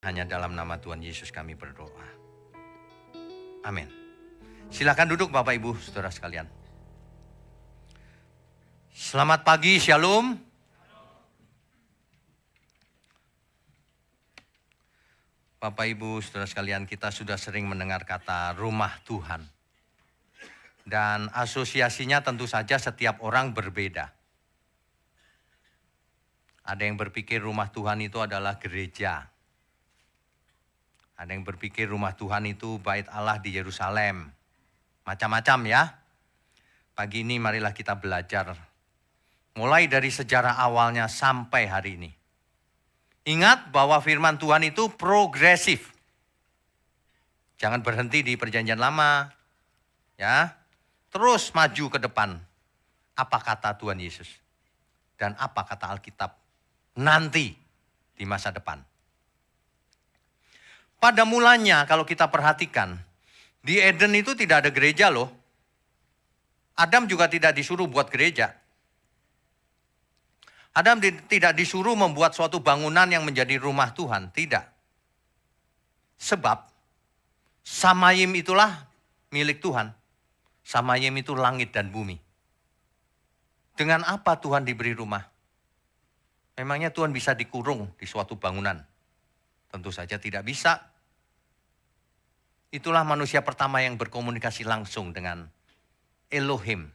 Hanya dalam nama Tuhan Yesus kami berdoa. Amin. Silakan duduk Bapak Ibu Saudara sekalian. Selamat pagi, Shalom. Bapak Ibu Saudara sekalian, kita sudah sering mendengar kata rumah Tuhan. Dan asosiasinya tentu saja setiap orang berbeda. Ada yang berpikir rumah Tuhan itu adalah gereja. Ada yang berpikir rumah Tuhan itu bait Allah di Yerusalem. Macam-macam ya. Pagi ini marilah kita belajar. Mulai dari sejarah awalnya sampai hari ini. Ingat bahwa firman Tuhan itu progresif. Jangan berhenti di perjanjian lama. Ya. Terus maju ke depan. Apa kata Tuhan Yesus? Dan apa kata Alkitab nanti di masa depan. Pada mulanya kalau kita perhatikan, di Eden itu tidak ada gereja loh. Adam juga tidak disuruh buat gereja. Adam tidak disuruh membuat suatu bangunan yang menjadi rumah Tuhan, tidak. Sebab Samayim itulah milik Tuhan. Samayim itu langit dan bumi. Dengan apa Tuhan diberi rumah? Memangnya Tuhan bisa dikurung di suatu bangunan? Tentu saja tidak bisa. Itulah manusia pertama yang berkomunikasi langsung dengan Elohim.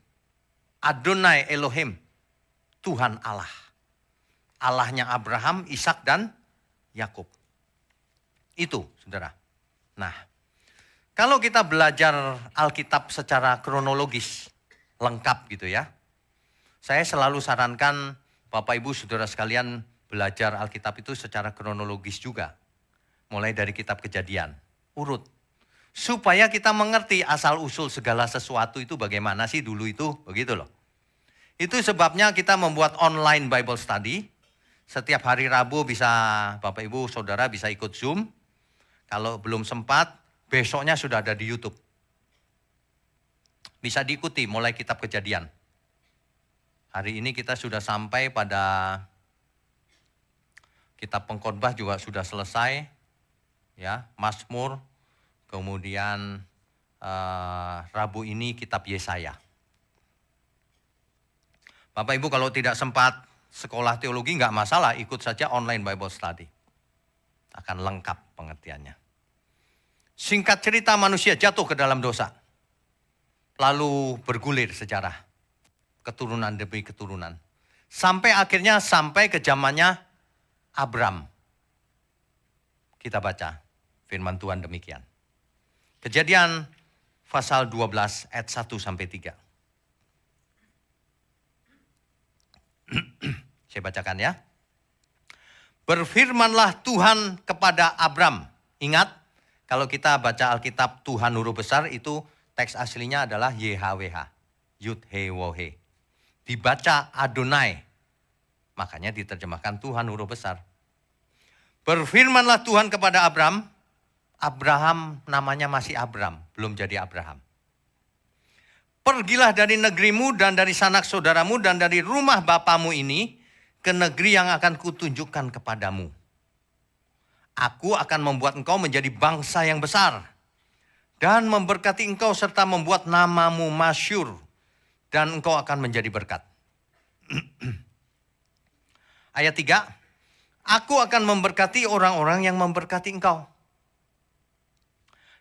Adonai Elohim, Tuhan Allah. Allahnya Abraham, Ishak dan Yakub. Itu, saudara. Nah, kalau kita belajar Alkitab secara kronologis, lengkap gitu ya. Saya selalu sarankan Bapak Ibu Saudara sekalian belajar Alkitab itu secara kronologis juga. Mulai dari kitab Kejadian, urut. Supaya kita mengerti asal-usul segala sesuatu itu bagaimana sih dulu itu, begitu loh. Itu sebabnya kita membuat online Bible Study. Setiap hari Rabu bisa Bapak Ibu Saudara bisa ikut Zoom. Kalau belum sempat, besoknya sudah ada di YouTube. Bisa diikuti mulai kitab Kejadian. Hari ini kita sudah sampai pada kitab Pengkhotbah juga sudah selesai. Ya, Mazmur. Kemudian Rabu ini kitab Yesaya. Bapak Ibu kalau tidak sempat sekolah teologi nggak masalah, ikut saja online Bible Study. Akan lengkap pengertiannya. Singkat cerita manusia jatuh ke dalam dosa. Lalu bergulir sejarah. Keturunan demi keturunan. Sampai akhirnya sampai ke zamannya Abram. Kita baca firman Tuhan demikian. Kejadian pasal 12 ayat 1 sampai 3. Saya bacakan ya. Berfirmanlah Tuhan kepada Abram. Ingat, kalau kita baca Alkitab Tuhan huruf besar itu teks aslinya adalah YHWH. Yud He Wo He. Dibaca Adonai. Makanya diterjemahkan Tuhan huruf besar. Berfirmanlah Tuhan kepada Abram. Abraham namanya masih Abram, belum jadi Abraham. Pergilah dari negerimu dan dari sanak saudaramu dan dari rumah bapamu ini ke negeri yang akan kutunjukkan kepadamu. Aku akan membuat engkau menjadi bangsa yang besar dan memberkati engkau serta membuat namamu masyhur dan engkau akan menjadi berkat. Ayat 3, aku akan memberkati orang-orang yang memberkati engkau.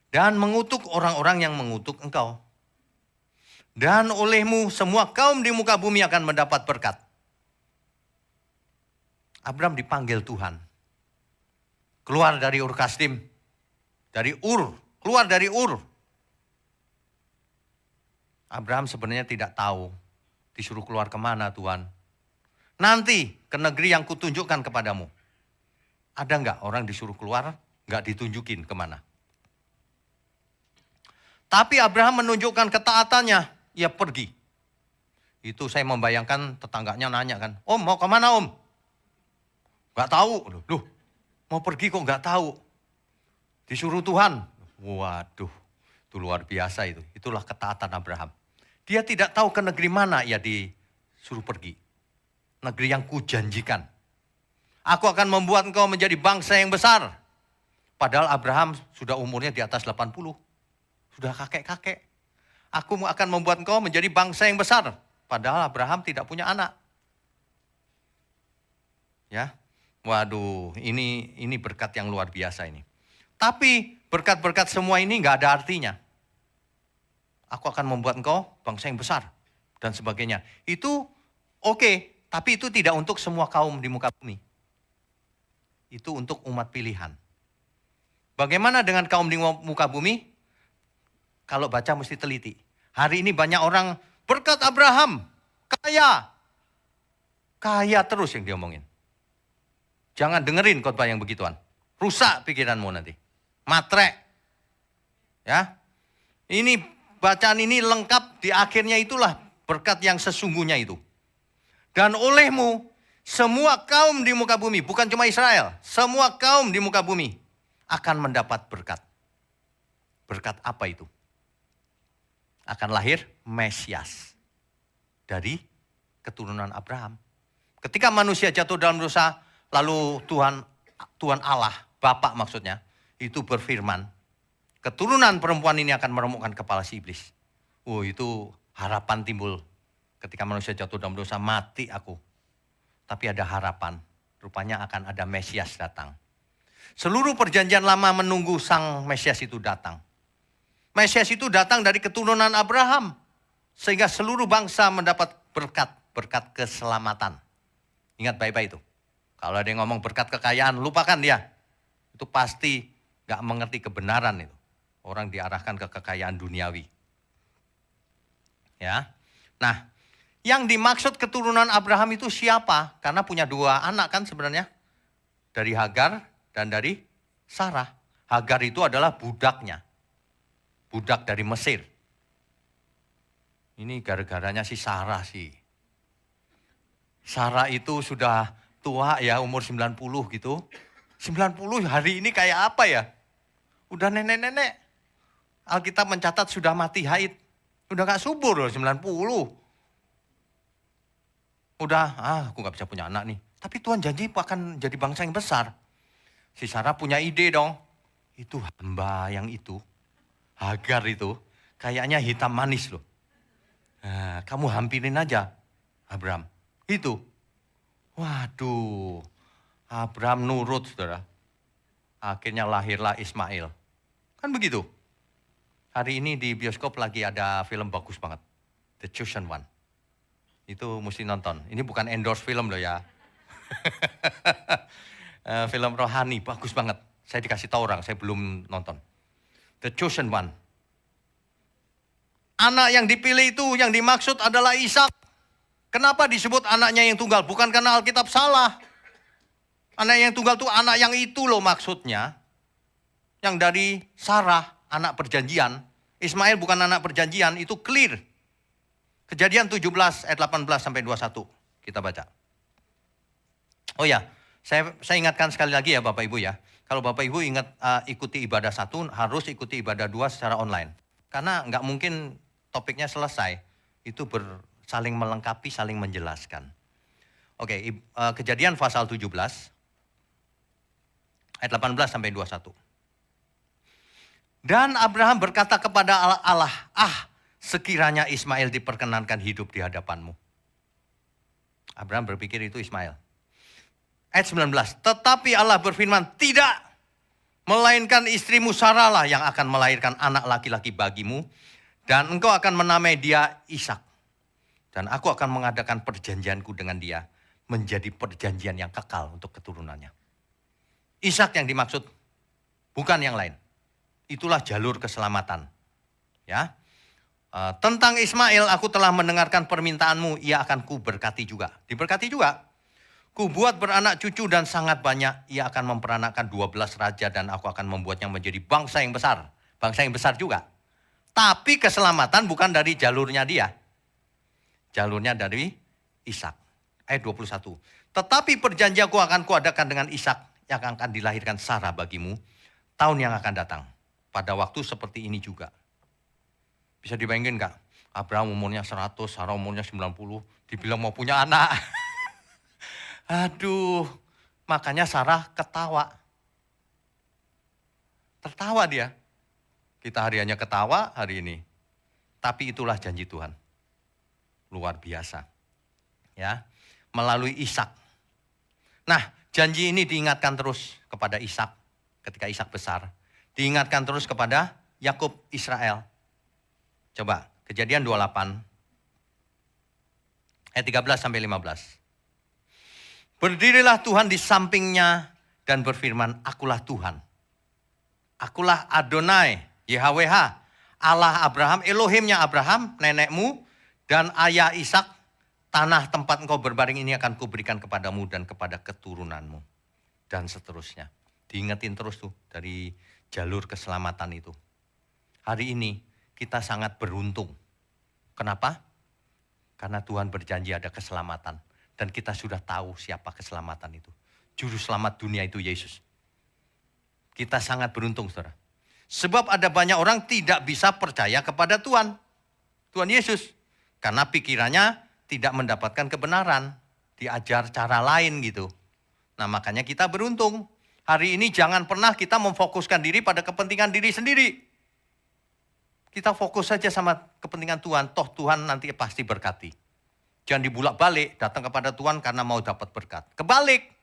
Dan mengutuk orang-orang yang mengutuk engkau. Dan olehmu semua kaum di muka bumi akan mendapat berkat. Abram dipanggil Tuhan. Keluar dari Ur Kasdim. Keluar dari Ur. Abraham sebenarnya tidak tahu disuruh keluar kemana Tuhan. Nanti ke negeri yang kutunjukkan kepadamu. Ada enggak orang disuruh keluar, enggak ditunjukin kemana? Tapi Abraham menunjukkan ketaatannya, ia pergi. Itu saya membayangkan tetangganya nanya kan, Om mau kemana Om? Gak tahu, loh mau pergi kok gak tahu. Disuruh Tuhan, waduh itu luar biasa itu. Itulah ketaatan Abraham. Dia tidak tahu ke negeri mana ia disuruh pergi. Negeri yang kujanjikan. Aku akan membuat engkau menjadi bangsa yang besar. Padahal Abraham sudah umurnya di atas 80. Sudah kakek-kakek. Aku akan membuat engkau menjadi bangsa yang besar. Padahal Abraham tidak punya anak. Ya, waduh, ini berkat yang luar biasa ini. Tapi berkat-berkat semua ini nggak ada artinya. Aku akan membuat engkau bangsa yang besar dan sebagainya. Itu oke, tapi itu tidak untuk semua kaum di muka bumi. Itu untuk umat pilihan. Bagaimana dengan kaum di muka bumi? Kalau baca mesti teliti. Hari ini banyak orang berkat Abraham, kaya. Kaya terus yang diomongin. Jangan dengerin khotbah yang begituan. Rusak pikiranmu nanti. Matre. Ya. Ini bacaan ini lengkap, di akhirnya itulah berkat yang sesungguhnya itu. Dan olehmu, semua kaum di muka bumi, bukan cuma Israel, semua kaum di muka bumi akan mendapat berkat. Berkat apa itu? Akan lahir Mesias dari keturunan Abraham. Ketika manusia jatuh dalam dosa, lalu Tuhan Allah, Bapa maksudnya, itu berfirman, keturunan perempuan ini akan meremukkan kepala si iblis. Itu harapan timbul. Ketika manusia jatuh dalam dosa, mati aku. Tapi ada harapan, rupanya akan ada Mesias datang. Seluruh perjanjian lama menunggu sang Mesias itu datang. Mesias itu datang dari keturunan Abraham. Sehingga seluruh bangsa mendapat berkat keselamatan. Ingat baik-baik itu. Kalau ada yang ngomong berkat kekayaan, lupakan dia. Itu pasti gak mengerti kebenaran itu. Orang diarahkan ke kekayaan duniawi. Ya. Nah, yang dimaksud keturunan Abraham itu siapa? Karena punya 2 anak kan sebenarnya. Dari Hagar dan dari Sarah. Hagar itu adalah budaknya. Budak dari Mesir. Ini gara-garanya si Sarah sih. Sarah itu sudah tua ya, umur 90 gitu. 90 hari ini kayak apa ya? Udah nenek-nenek. Alkitab mencatat sudah mati haid. Udah gak subur loh 90. Udah, aku gak bisa punya anak nih. Tapi Tuhan janji akan jadi bangsa yang besar. Si Sarah punya ide dong. Itu hamba yang itu. Hagar itu kayaknya hitam manis loh. Nah, kamu hampirin aja Abraham. Itu. Waduh. Abraham nurut saudara. Akhirnya lahirlah Ismail. Kan begitu. Hari ini di bioskop lagi ada film bagus banget. The Chosen One. Itu mesti nonton. Ini bukan endorse film loh ya. Film rohani, bagus banget. Saya dikasih tahu orang, saya belum nonton. The Chosen One. Anak yang dipilih itu yang dimaksud adalah Ishak. Kenapa disebut anaknya yang tunggal? Bukan karena Alkitab salah. Anak yang tunggal itu anak yang itu loh maksudnya. Yang dari Sarah, anak perjanjian. Ismail bukan anak perjanjian, itu clear. Kejadian 17 ayat 18 sampai 21. Kita baca. Oh ya, saya ingatkan sekali lagi ya Bapak Ibu ya. Kalau Bapak Ibu ingat ikuti ibadah 1, harus ikuti ibadah 2 secara online. Karena nggak mungkin topiknya selesai. Itu saling melengkapi, saling menjelaskan. Oke, Kejadian pasal 17 ayat 18 sampai 21. Dan Abraham berkata kepada Allah, sekiranya Ismail diperkenankan hidup di hadapanmu. Abraham berpikir itu Ismail. Ayat 19, tetapi Allah berfirman, tidak. Melainkan istrimu Sarah lah yang akan melahirkan anak laki-laki bagimu. Dan engkau akan menamai dia Ishak. Dan aku akan mengadakan perjanjianku dengan dia. Menjadi perjanjian yang kekal untuk keturunannya. Ishak yang dimaksud, bukan yang lain. Itulah jalur keselamatan. Ya. Tentang Ismail, aku telah mendengarkan permintaanmu, ia akan kuberkati juga. Diberkati juga. Kubuat beranak cucu dan sangat banyak, ia akan memperanakkan 12 raja dan aku akan membuatnya menjadi bangsa yang besar. Bangsa yang besar juga. Tapi keselamatan bukan dari jalurnya dia. Jalurnya dari Ishak. Ayat 21. Tetapi perjanjianku akan kuadakan dengan Ishak yang akan dilahirkan Sarah bagimu tahun yang akan datang. Pada waktu seperti ini juga. Bisa dibayangin gak? Abraham umurnya 100, Sarah umurnya 90, dibilang mau punya anak. Aduh, makanya Sarah ketawa. Ketawa dia. Kita hariannya ketawa hari ini. Tapi itulah janji Tuhan. Luar biasa. Ya, melalui Ishak. Nah, janji ini diingatkan terus kepada Ishak ketika Ishak besar. Diingatkan terus kepada Yakub Israel. Coba, Kejadian 28 ayat 13 sampai 15. Berdirilah Tuhan di sampingnya dan berfirman, akulah Tuhan. Akulah Adonai, YHWH, Allah Abraham, Elohimnya Abraham, nenekmu, dan ayah Ishak. Tanah tempat engkau berbaring ini akan kuberikan kepadamu dan kepada keturunanmu. Dan seterusnya. Diingetin terus tuh dari jalur keselamatan itu. Hari ini kita sangat beruntung. Kenapa? Karena Tuhan berjanji ada keselamatan. Dan kita sudah tahu siapa keselamatan itu. Juru selamat dunia itu Yesus. Kita sangat beruntung, saudara. Sebab ada banyak orang tidak bisa percaya kepada Tuhan. Tuhan Yesus. Karena pikirannya tidak mendapatkan kebenaran. Diajar cara lain gitu. Nah makanya kita beruntung. Hari ini jangan pernah kita memfokuskan diri pada kepentingan diri sendiri. Kita fokus saja sama kepentingan Tuhan. Toh Tuhan nanti pasti berkati. Jangan dibulak balik. Datang kepada Tuhan karena mau dapat berkat. Kebalik.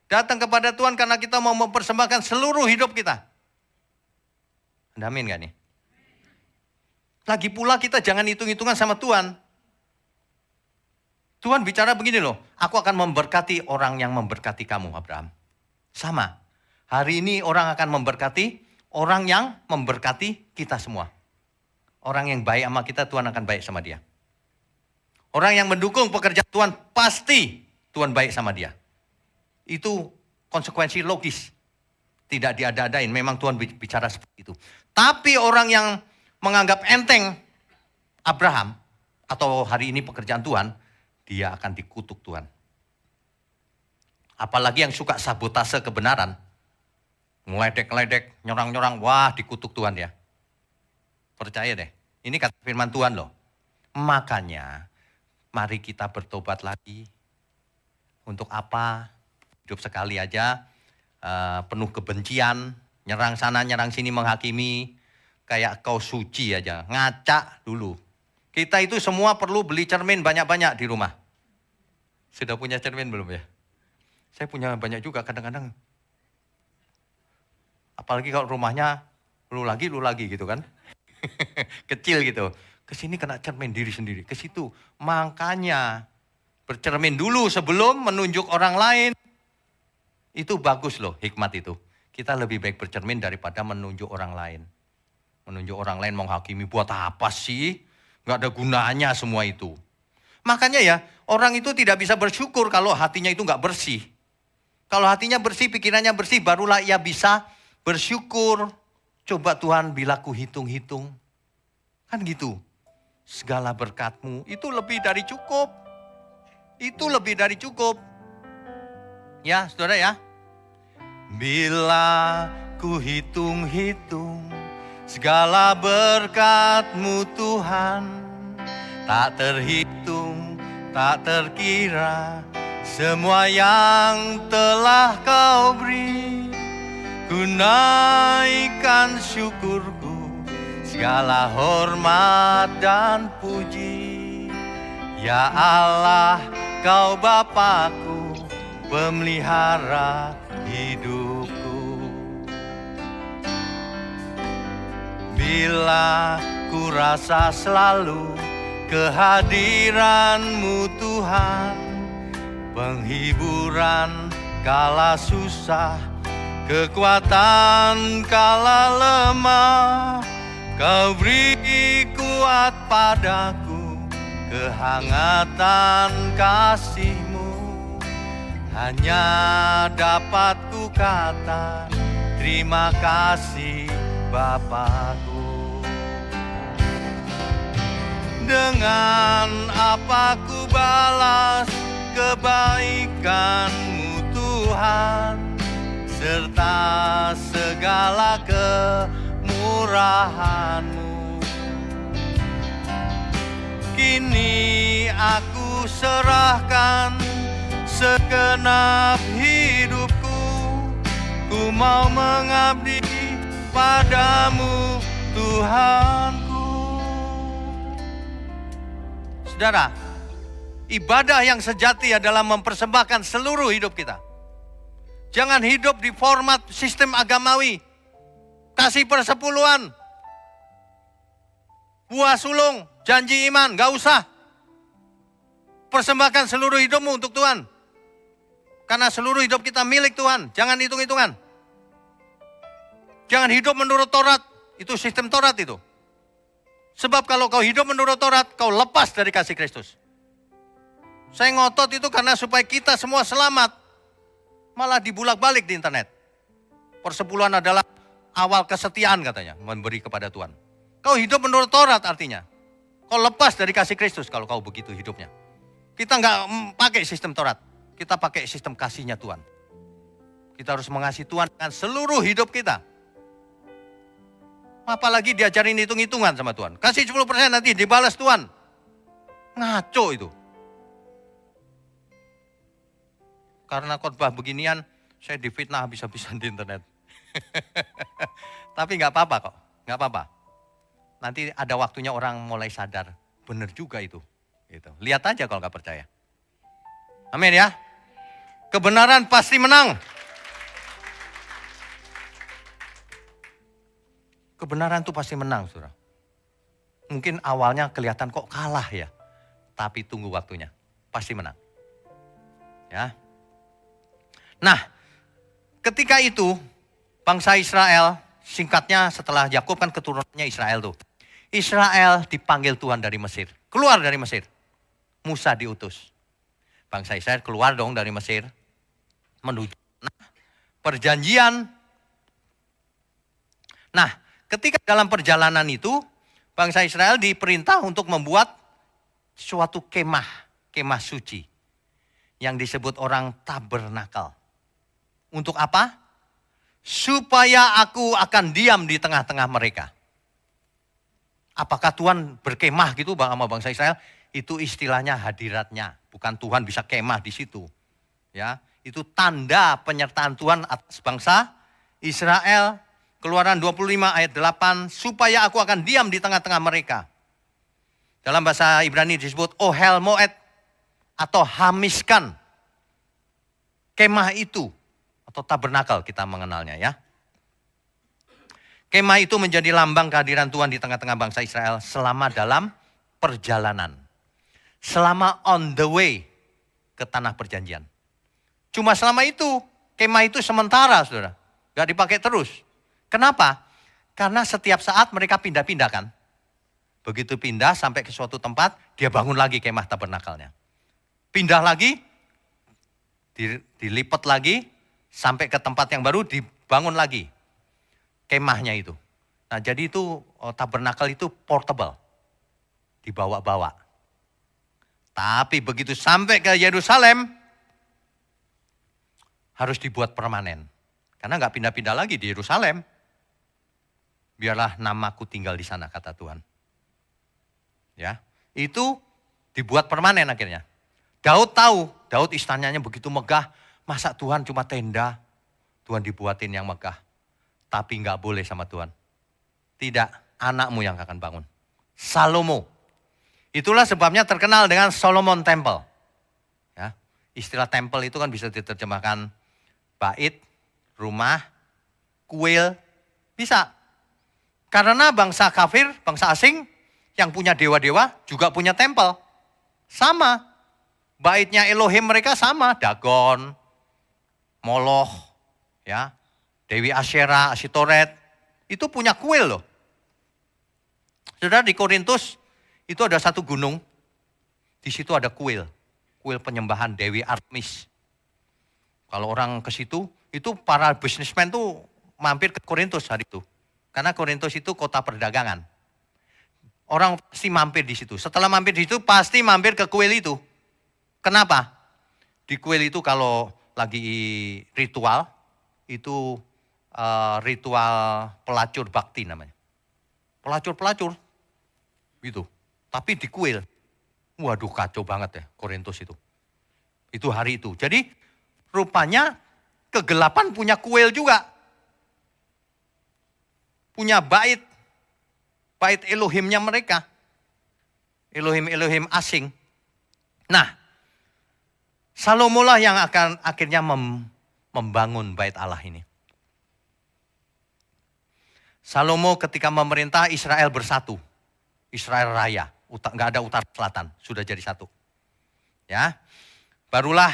Datang kepada Tuhan karena kita mau mempersembahkan seluruh hidup kita. Anda amin gak nih? Lagi pula kita jangan hitung-hitungan sama Tuhan. Tuhan bicara begini loh, aku akan memberkati orang yang memberkati kamu, Abraham. Sama, hari ini orang akan memberkati orang yang memberkati kita semua. Orang yang baik sama kita, Tuhan akan baik sama dia. Orang yang mendukung pekerjaan Tuhan, pasti Tuhan baik sama dia. Itu konsekuensi logis. Tidak diada-adain, memang Tuhan bicara seperti itu. Tapi orang yang menganggap enteng Abraham, atau hari ini pekerjaan Tuhan, dia akan dikutuk Tuhan. Apalagi yang suka sabotase kebenaran. Ngeledek-ledek, nyorang-nyorang, wah dikutuk Tuhan ya. Percaya deh, ini kata firman Tuhan loh. Makanya, mari kita bertobat lagi. Untuk apa? Hidup sekali aja, penuh kebencian, nyerang sana, nyerang sini, menghakimi. Kayak kau suci aja, ngaca dulu. Kita itu semua perlu beli cermin banyak-banyak di rumah. Sudah punya cermin belum ya? Saya punya banyak juga kadang-kadang. Apalagi kalau rumahnya lu lagi gitu kan. Kecil gitu. Kesini kena cermin diri sendiri. Ke situ. Makanya bercermin dulu sebelum menunjuk orang lain. Itu bagus loh hikmat itu. Kita lebih baik bercermin daripada menunjuk orang lain. Menunjuk orang lain menghakimi buat apa sih? Gak ada gunanya semua itu. Makanya ya, orang itu tidak bisa bersyukur kalau hatinya itu gak bersih. Kalau hatinya bersih, pikirannya bersih, barulah ia bisa bersyukur. Coba Tuhan bila ku hitung-hitung. Kan gitu. Segala berkat-Mu itu lebih dari cukup. Itu lebih dari cukup. Ya, saudara ya. Bila ku hitung-hitung segala berkat-Mu Tuhan, tak terhitung, tak terkira, semua yang telah Kau beri. Ku naikkan syukurku, segala hormat dan puji. Ya Allah, Kau Bapa-Ku, pemelihara hidupku. Bila ku rasa selalu kehadiran-Mu Tuhan, penghiburan kala susah, kekuatan kala lemah, Kau beri kuat padaku, kehangatan kasih-Mu. Hanya dapat ku kata, terima kasih Bapa-Ku. Dengan apa ku balas kebaikan-Mu Tuhan, serta segala kemurahan-Mu. Kini aku serahkan segenap hidupku, ku mau mengabdi kepadamu Tuhanku. Saudara, ibadah yang sejati adalah mempersembahkan seluruh hidup kita. Jangan hidup di format sistem agamawi. Kasih persepuluhan, buah sulung, janji iman, gak usah. Persembahkan seluruh hidupmu untuk Tuhan. Karena seluruh hidup kita milik Tuhan. Jangan hitung-hitungan. Jangan hidup menurut Taurat. Itu sistem Taurat itu. Sebab kalau kau hidup menurut Taurat, kau lepas dari kasih Kristus. Saya ngotot itu karena supaya kita semua selamat. Malah dibulak-balik di internet. Persepuluhan adalah awal kesetiaan katanya, memberi kepada Tuhan. Kau hidup menurut Taurat artinya. Kau lepas dari kasih Kristus kalau kau begitu hidupnya. Kita nggak pakai sistem Taurat. Kita pakai sistem kasihnya Tuhan. Kita harus mengasihi Tuhan dengan seluruh hidup kita. Apalagi diajarin hitung-hitungan sama Tuhan. Kasih 10% nanti dibalas Tuhan. Ngaco itu. Karena khotbah beginian, saya difitnah habis-habisan di internet. Tapi nggak apa-apa kok, nggak apa-apa. Nanti ada waktunya orang mulai sadar, benar juga itu. Gitu. Lihat aja kalau nggak percaya. Amin ya. Kebenaran pasti menang. Kebenaran itu pasti menang, saudara. Mungkin awalnya kelihatan kok kalah ya, tapi tunggu waktunya, pasti menang. Ya. Nah, ketika itu bangsa Israel, singkatnya setelah Yakub kan keturunannya Israel tuh. Israel dipanggil Tuhan dari Mesir, keluar dari Mesir. Musa diutus. Bangsa Israel keluar dong dari Mesir, menuju perjanjian. Nah, ketika dalam perjalanan itu, bangsa Israel diperintah untuk membuat suatu kemah suci. Yang disebut orang tabernakel. Untuk apa? Supaya aku akan diam di tengah-tengah mereka. Apakah Tuhan berkemah gitu sama bangsa Israel? Itu istilahnya hadiratnya. Bukan Tuhan bisa kemah di situ. Ya, itu tanda penyertaan Tuhan atas bangsa Israel. Keluaran 25 ayat 8. Supaya aku akan diam di tengah-tengah mereka. Dalam bahasa Ibrani disebut Ohel Moed. Atau hamiskan. Kemah itu. Atau tabernakel kita mengenalnya ya. Kemah itu menjadi lambang kehadiran Tuhan di tengah-tengah bangsa Israel selama dalam perjalanan. Selama on the way ke tanah perjanjian. Cuma selama itu, kemah itu sementara saudara. Gak dipakai terus. Kenapa? Karena setiap saat mereka pindah-pindah kan. Begitu pindah sampai ke suatu tempat, dia bangun lagi kemah tabernakelnya. Pindah lagi, dilipat lagi, sampai ke tempat yang baru dibangun lagi kemahnya itu. Nah jadi itu tabernakel itu portable. Dibawa-bawa. Tapi begitu sampai ke Yerusalem harus dibuat permanen. Karena nggak pindah-pindah lagi di Yerusalem. Biarlah namaku tinggal di sana kata Tuhan. Ya, itu dibuat permanen akhirnya. Daud tahu, Daud istananya begitu megah. Masa Tuhan cuma tenda? Tuhan dibuatin yang megah. Tapi nggak boleh sama Tuhan. Tidak, anakmu yang akan bangun. Salomo. Itulah sebabnya terkenal dengan Solomon Temple. Ya, istilah temple itu kan bisa diterjemahkan bait, rumah, kuil, bisa. Karena bangsa kafir, bangsa asing yang punya dewa-dewa juga punya temple. Sama. Baitnya Elohim mereka sama, Dagon, Moloch, ya, Dewi Asyera, Asitoret, itu punya kuil loh. Saudara di Korintus itu ada satu gunung, di situ ada kuil penyembahan Dewi Artemis. Kalau orang ke situ, itu para bisnismen tuh mampir ke Korintus hari itu, karena Korintus itu kota perdagangan. Orang pasti mampir di situ. Setelah mampir di situ, pasti mampir ke kuil itu. Kenapa? Di kuil itu kalau lagi ritual, itu ritual pelacur bakti namanya. Pelacur-pelacur, gitu. Tapi di kuil, waduh kacau banget ya Korintus itu. Itu hari itu. Jadi rupanya kegelapan punya kuil juga. punya bait Elohimnya mereka. Elohim asing. Nah, Salomo lah yang akan akhirnya membangun bait Allah ini. Salomo ketika memerintah Israel bersatu. Israel raya, nggak ada utara selatan, sudah jadi satu. Ya, barulah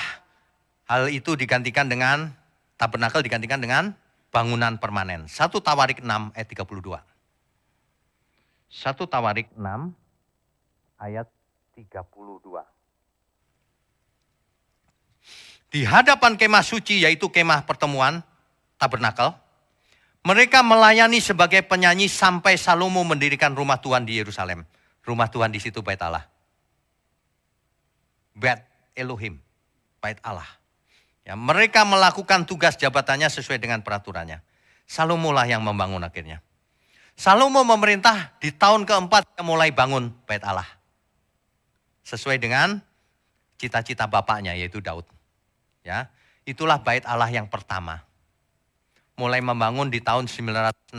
hal itu digantikan dengan tabernakel digantikan dengan bangunan permanen. 1 Tawarik 6 ayat 32. 1 Tawarik 6 ayat 32. Di hadapan kemah suci, yaitu kemah pertemuan tabernakel, mereka melayani sebagai penyanyi sampai Salomo mendirikan rumah Tuhan di Yerusalem. Rumah Tuhan di situ bait Allah. Bait Elohim, bait Allah. Ya, mereka melakukan tugas jabatannya sesuai dengan peraturannya. Salomo lah yang membangun akhirnya. Salomo memerintah di tahun keempat mulai bangun bait Allah. Sesuai dengan cita-cita bapaknya yaitu Daud. Ya, itulah bait Allah yang pertama. Mulai membangun di tahun 966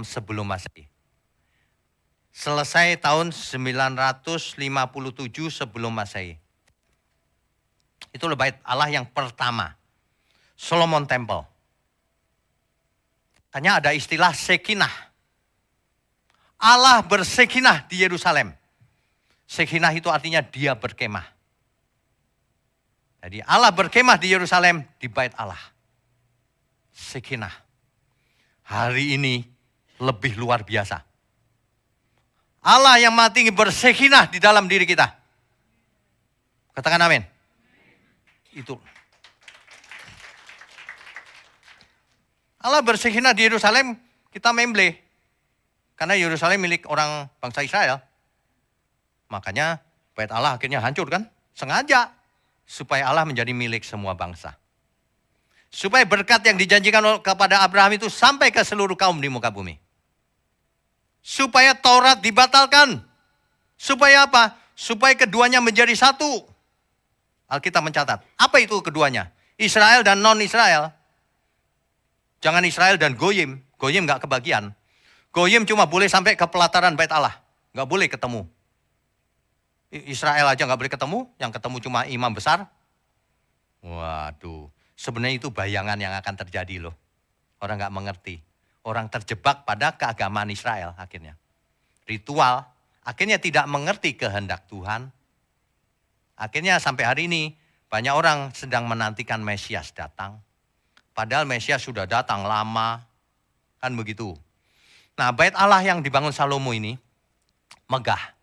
sebelum Masehi. Selesai tahun 957 sebelum Masehi. Itulah bait Allah yang pertama. Solomon Temple. Hanya ada istilah Shekinah. Allah bersekinah di Yerusalem. Shekinah itu artinya dia berkemah. Jadi Allah berkemah di Yerusalem, di bait Allah. Shekinah. Hari ini lebih luar biasa. Allah yang mati bersekinah di dalam diri kita. Katakan amin. Itu. Allah bersekinah di Yerusalem, kita memble. Karena Yerusalem milik orang bangsa Israel. Makanya bait Allah akhirnya hancur kan? Sengaja. Supaya Allah menjadi milik semua bangsa. Supaya berkat yang dijanjikan kepada Abraham itu sampai ke seluruh kaum di muka bumi. Supaya Taurat dibatalkan. Supaya apa? Supaya keduanya menjadi satu. Alkitab mencatat. Apa itu keduanya? Israel dan non-Israel. Jangan Israel dan Goyim. Goyim gak kebagian. Goyim cuma boleh sampai ke pelataran bait Allah. Gak boleh ketemu. Israel aja gak boleh ketemu, yang ketemu cuma imam besar. Waduh, sebenarnya itu bayangan yang akan terjadi loh. Orang gak mengerti. Orang terjebak pada keagamaan Israel akhirnya. Ritual, akhirnya tidak mengerti kehendak Tuhan. Akhirnya sampai hari ini, banyak orang sedang menantikan Mesias datang. Padahal Mesias sudah datang lama, kan begitu. Nah, bait Allah yang dibangun Salomo ini, megah.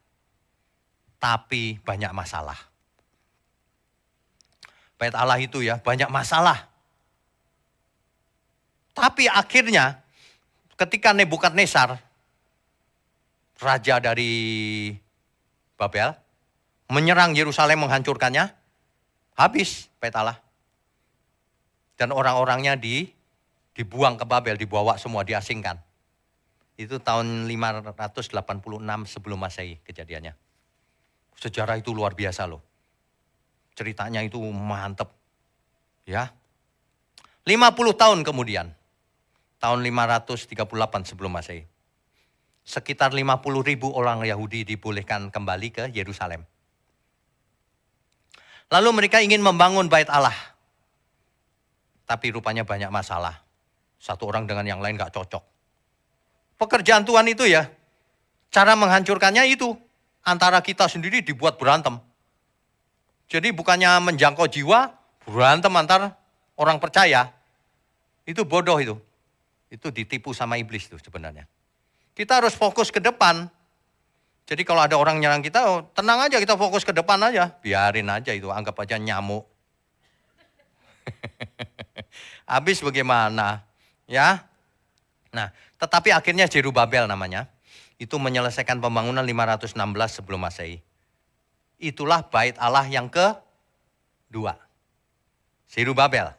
Tapi banyak masalah. Bait Allah itu ya banyak masalah. Tapi akhirnya ketika Nebukadnezar, raja dari Babel, menyerang Yerusalem menghancurkannya, habis bait Allah. Dan orang-orangnya dibuang ke Babel, dibawa semua, diasingkan. Itu tahun 586 sebelum Masehi kejadiannya. Sejarah itu luar biasa loh. Ceritanya itu mantep. Ya. 50 tahun kemudian. Tahun 538 sebelum Masehi. Sekitar 50.000 orang Yahudi dibolehkan kembali ke Yerusalem. Lalu mereka ingin membangun bait Allah. Tapi rupanya banyak masalah. Satu orang dengan yang lain gak cocok. Pekerjaan Tuhan itu ya, cara menghancurkannya itu. Antara kita sendiri dibuat berantem. Jadi bukannya menjangkau jiwa, berantem antar orang percaya. Itu bodoh itu. Itu ditipu sama iblis itu sebenarnya. Kita harus fokus ke depan. Jadi kalau ada orang nyerang kita, oh, tenang aja, kita fokus ke depan aja. Biarin aja itu, anggap aja nyamuk. Habis bagaimana? Ya. Nah, tetapi akhirnya Zerubabel namanya. Itu menyelesaikan pembangunan 516 sebelum Masehi. Itulah bait Allah yang kedua. Zerubabel.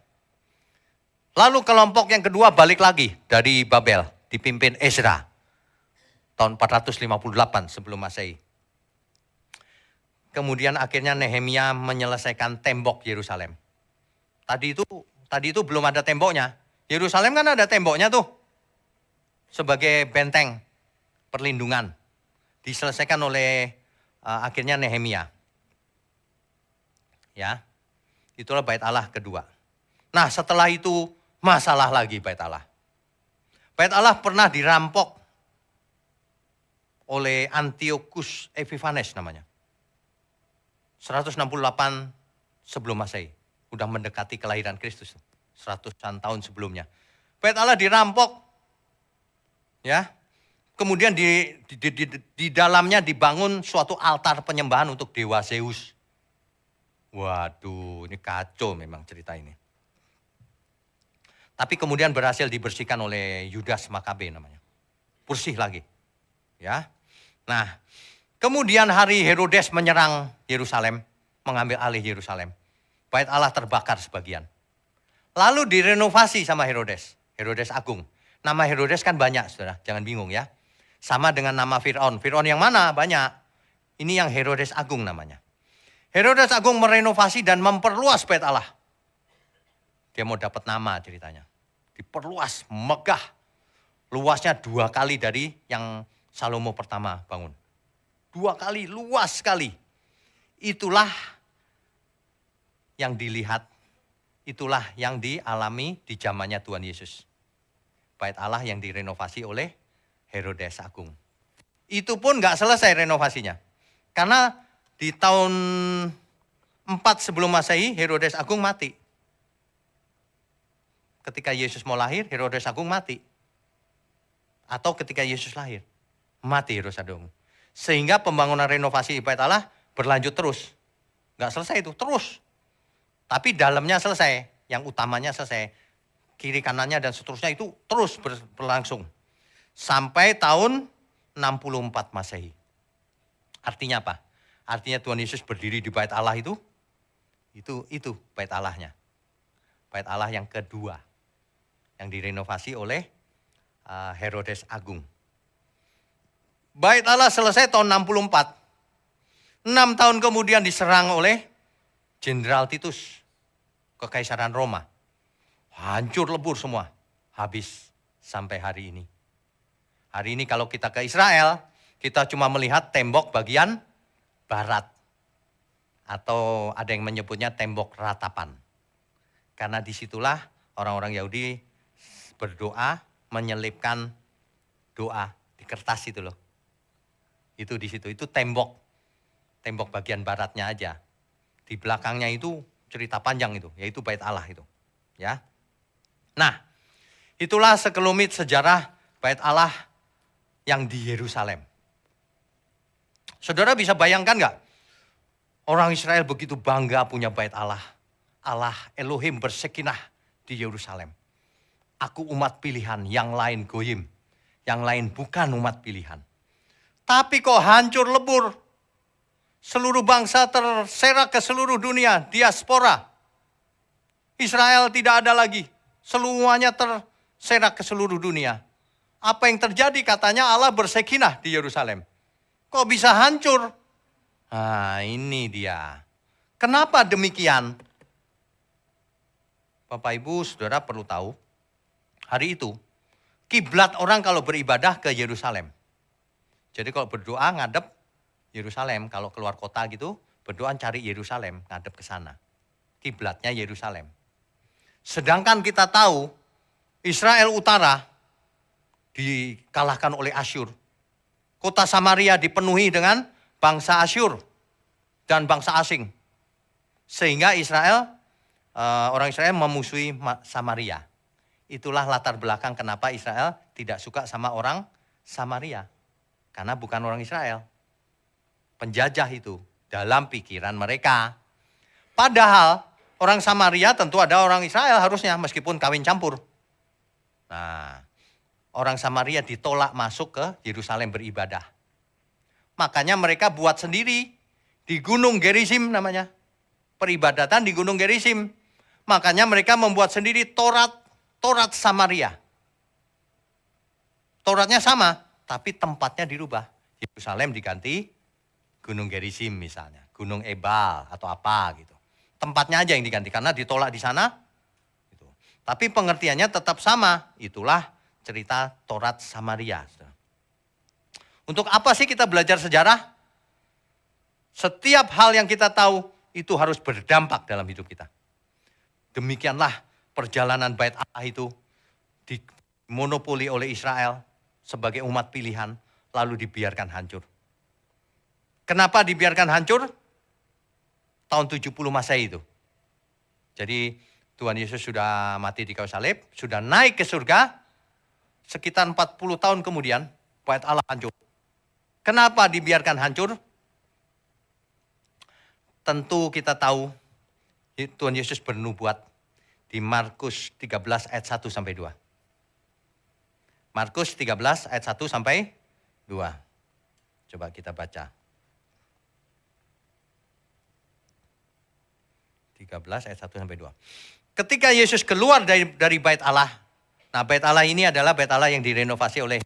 Lalu kelompok yang kedua balik lagi dari Babel. Dipimpin Ezra. Tahun 458 sebelum Masehi. Kemudian akhirnya Nehemia menyelesaikan tembok Yerusalem. Tadi itu belum ada temboknya. Yerusalem kan ada temboknya tuh. sebagai benteng perlindungan. Diselesaikan oleh akhirnya Nehemia. Ya, itulah bait Allah kedua. Nah, setelah itu masalah lagi bait Allah. Bait Allah pernah dirampok oleh Antiochus Epiphanes namanya. 168 sebelum Masehi. Udah mendekati kelahiran Kristus. 100-an tahun sebelumnya. Bait Allah dirampok. Ya. Kemudian di dalamnya dibangun suatu altar penyembahan untuk dewa Zeus. Waduh, ini kacau memang cerita ini. Tapi kemudian berhasil dibersihkan oleh Yudas Makabe namanya. Bersih lagi. Ya. Nah, kemudian hari Herodes menyerang Yerusalem, mengambil alih Yerusalem. Bait Allah terbakar sebagian. Lalu direnovasi sama Herodes, Herodes Agung. Nama Herodes kan banyak, saudara, jangan bingung ya. Sama dengan nama Fir'aun. Fir'aun yang mana? Banyak. Ini yang Herodes Agung namanya. Herodes Agung merenovasi dan memperluas bait Allah. Dia mau dapat nama ceritanya. Diperluas, megah. Luasnya 2 kali dari yang Salomo pertama bangun. 2 kali, luas sekali. Itulah yang dilihat, itulah yang dialami di zamannya Tuhan Yesus. Bait Allah yang direnovasi oleh Herodes Agung. Itu pun gak selesai renovasinya. Karena di tahun 4 sebelum Masehi, Herodes Agung mati. Ketika Yesus mau lahir, Herodes Agung mati. Atau ketika Yesus lahir, mati Herodes Agung. Sehingga pembangunan renovasi bait Allah berlanjut terus. Gak selesai itu, terus. Tapi dalamnya selesai, yang utamanya selesai. Kiri kanannya dan seterusnya itu terus berlangsung. Sampai tahun 64 Masehi. Artinya apa? Artinya Tuhan Yesus berdiri di bait Allah itu bait Allahnya. Bait Allah yang kedua. Yang direnovasi oleh Herodes Agung. Bait Allah selesai tahun 64. 6 tahun kemudian diserang oleh Jenderal Titus. Kekaisaran Roma. Hancur lebur semua. Habis sampai hari ini. Hari ini kalau kita ke Israel, kita cuma melihat tembok bagian barat. Atau ada yang menyebutnya tembok ratapan. Karena disitulah orang-orang Yahudi berdoa, menyelipkan doa di kertas itu loh. Itu di situ, itu tembok bagian baratnya aja. Di belakangnya itu cerita panjang itu, yaitu bait Allah itu. Ya. Nah, itulah sekelumit sejarah bait Allah yang di Yerusalem. Saudara bisa bayangkan nggak? Orang Israel begitu bangga punya bait Allah. Allah Elohim bersekinah di Yerusalem. Aku umat pilihan, yang lain goyim. Yang lain bukan umat pilihan. Tapi kok hancur lebur. Seluruh bangsa terserak ke seluruh dunia, diaspora. Israel tidak ada lagi. Semuanya terserak ke seluruh dunia. Apa yang terjadi? Katanya Allah bersekinah di Yerusalem. Kok bisa hancur? Nah, ini dia. Kenapa demikian? Bapak Ibu, Saudara perlu tahu. Hari itu, kiblat orang kalau beribadah ke Yerusalem. Jadi kalau berdoa ngadep Yerusalem, kalau keluar kota gitu, berdoa cari Yerusalem, ngadep ke sana. Kiblatnya Yerusalem. Sedangkan kita tahu Israel Utara dikalahkan oleh Asyur. Kota Samaria dipenuhi dengan bangsa Asyur dan bangsa asing. Sehingga orang Israel memusuhi Samaria. Itulah latar belakang kenapa Israel tidak suka sama orang Samaria. Karena bukan orang Israel. Penjajah itu dalam pikiran mereka. Padahal orang Samaria tentu ada orang Israel harusnya meskipun kawin campur. Nah, orang Samaria ditolak masuk ke Yerusalem beribadah. Makanya mereka buat sendiri di Gunung Gerizim namanya. Peribadatan di Gunung Gerizim. Makanya mereka membuat sendiri Taurat Samaria. Tauratnya sama, tapi tempatnya dirubah. Yerusalem diganti Gunung Gerizim misalnya, Gunung Ebal atau apa gitu. Tempatnya aja yang diganti karena ditolak di sana. Gitu. Tapi pengertiannya tetap sama. Itulah cerita Taurat Samaria. Untuk apa sih kita belajar sejarah? Setiap hal yang kita tahu itu harus berdampak dalam hidup kita. Demikianlah perjalanan Bait Allah itu dimonopoli oleh Israel sebagai umat pilihan, lalu dibiarkan hancur. Kenapa dibiarkan hancur? Tahun 70 Masehi itu. Jadi Tuhan Yesus sudah mati di kayu salib, sudah naik ke surga. Sekitar 40 tahun kemudian, Bait Allah hancur. Kenapa dibiarkan hancur? Tentu kita tahu Tuhan Yesus bernubuat di Markus 13 ayat 1 sampai 2. Markus 13 ayat 1 sampai 2. Coba kita baca. 13 ayat 1 sampai 2. Ketika Yesus keluar dari Bait Allah. Nah, Bait Allah ini adalah Bait Allah yang direnovasi oleh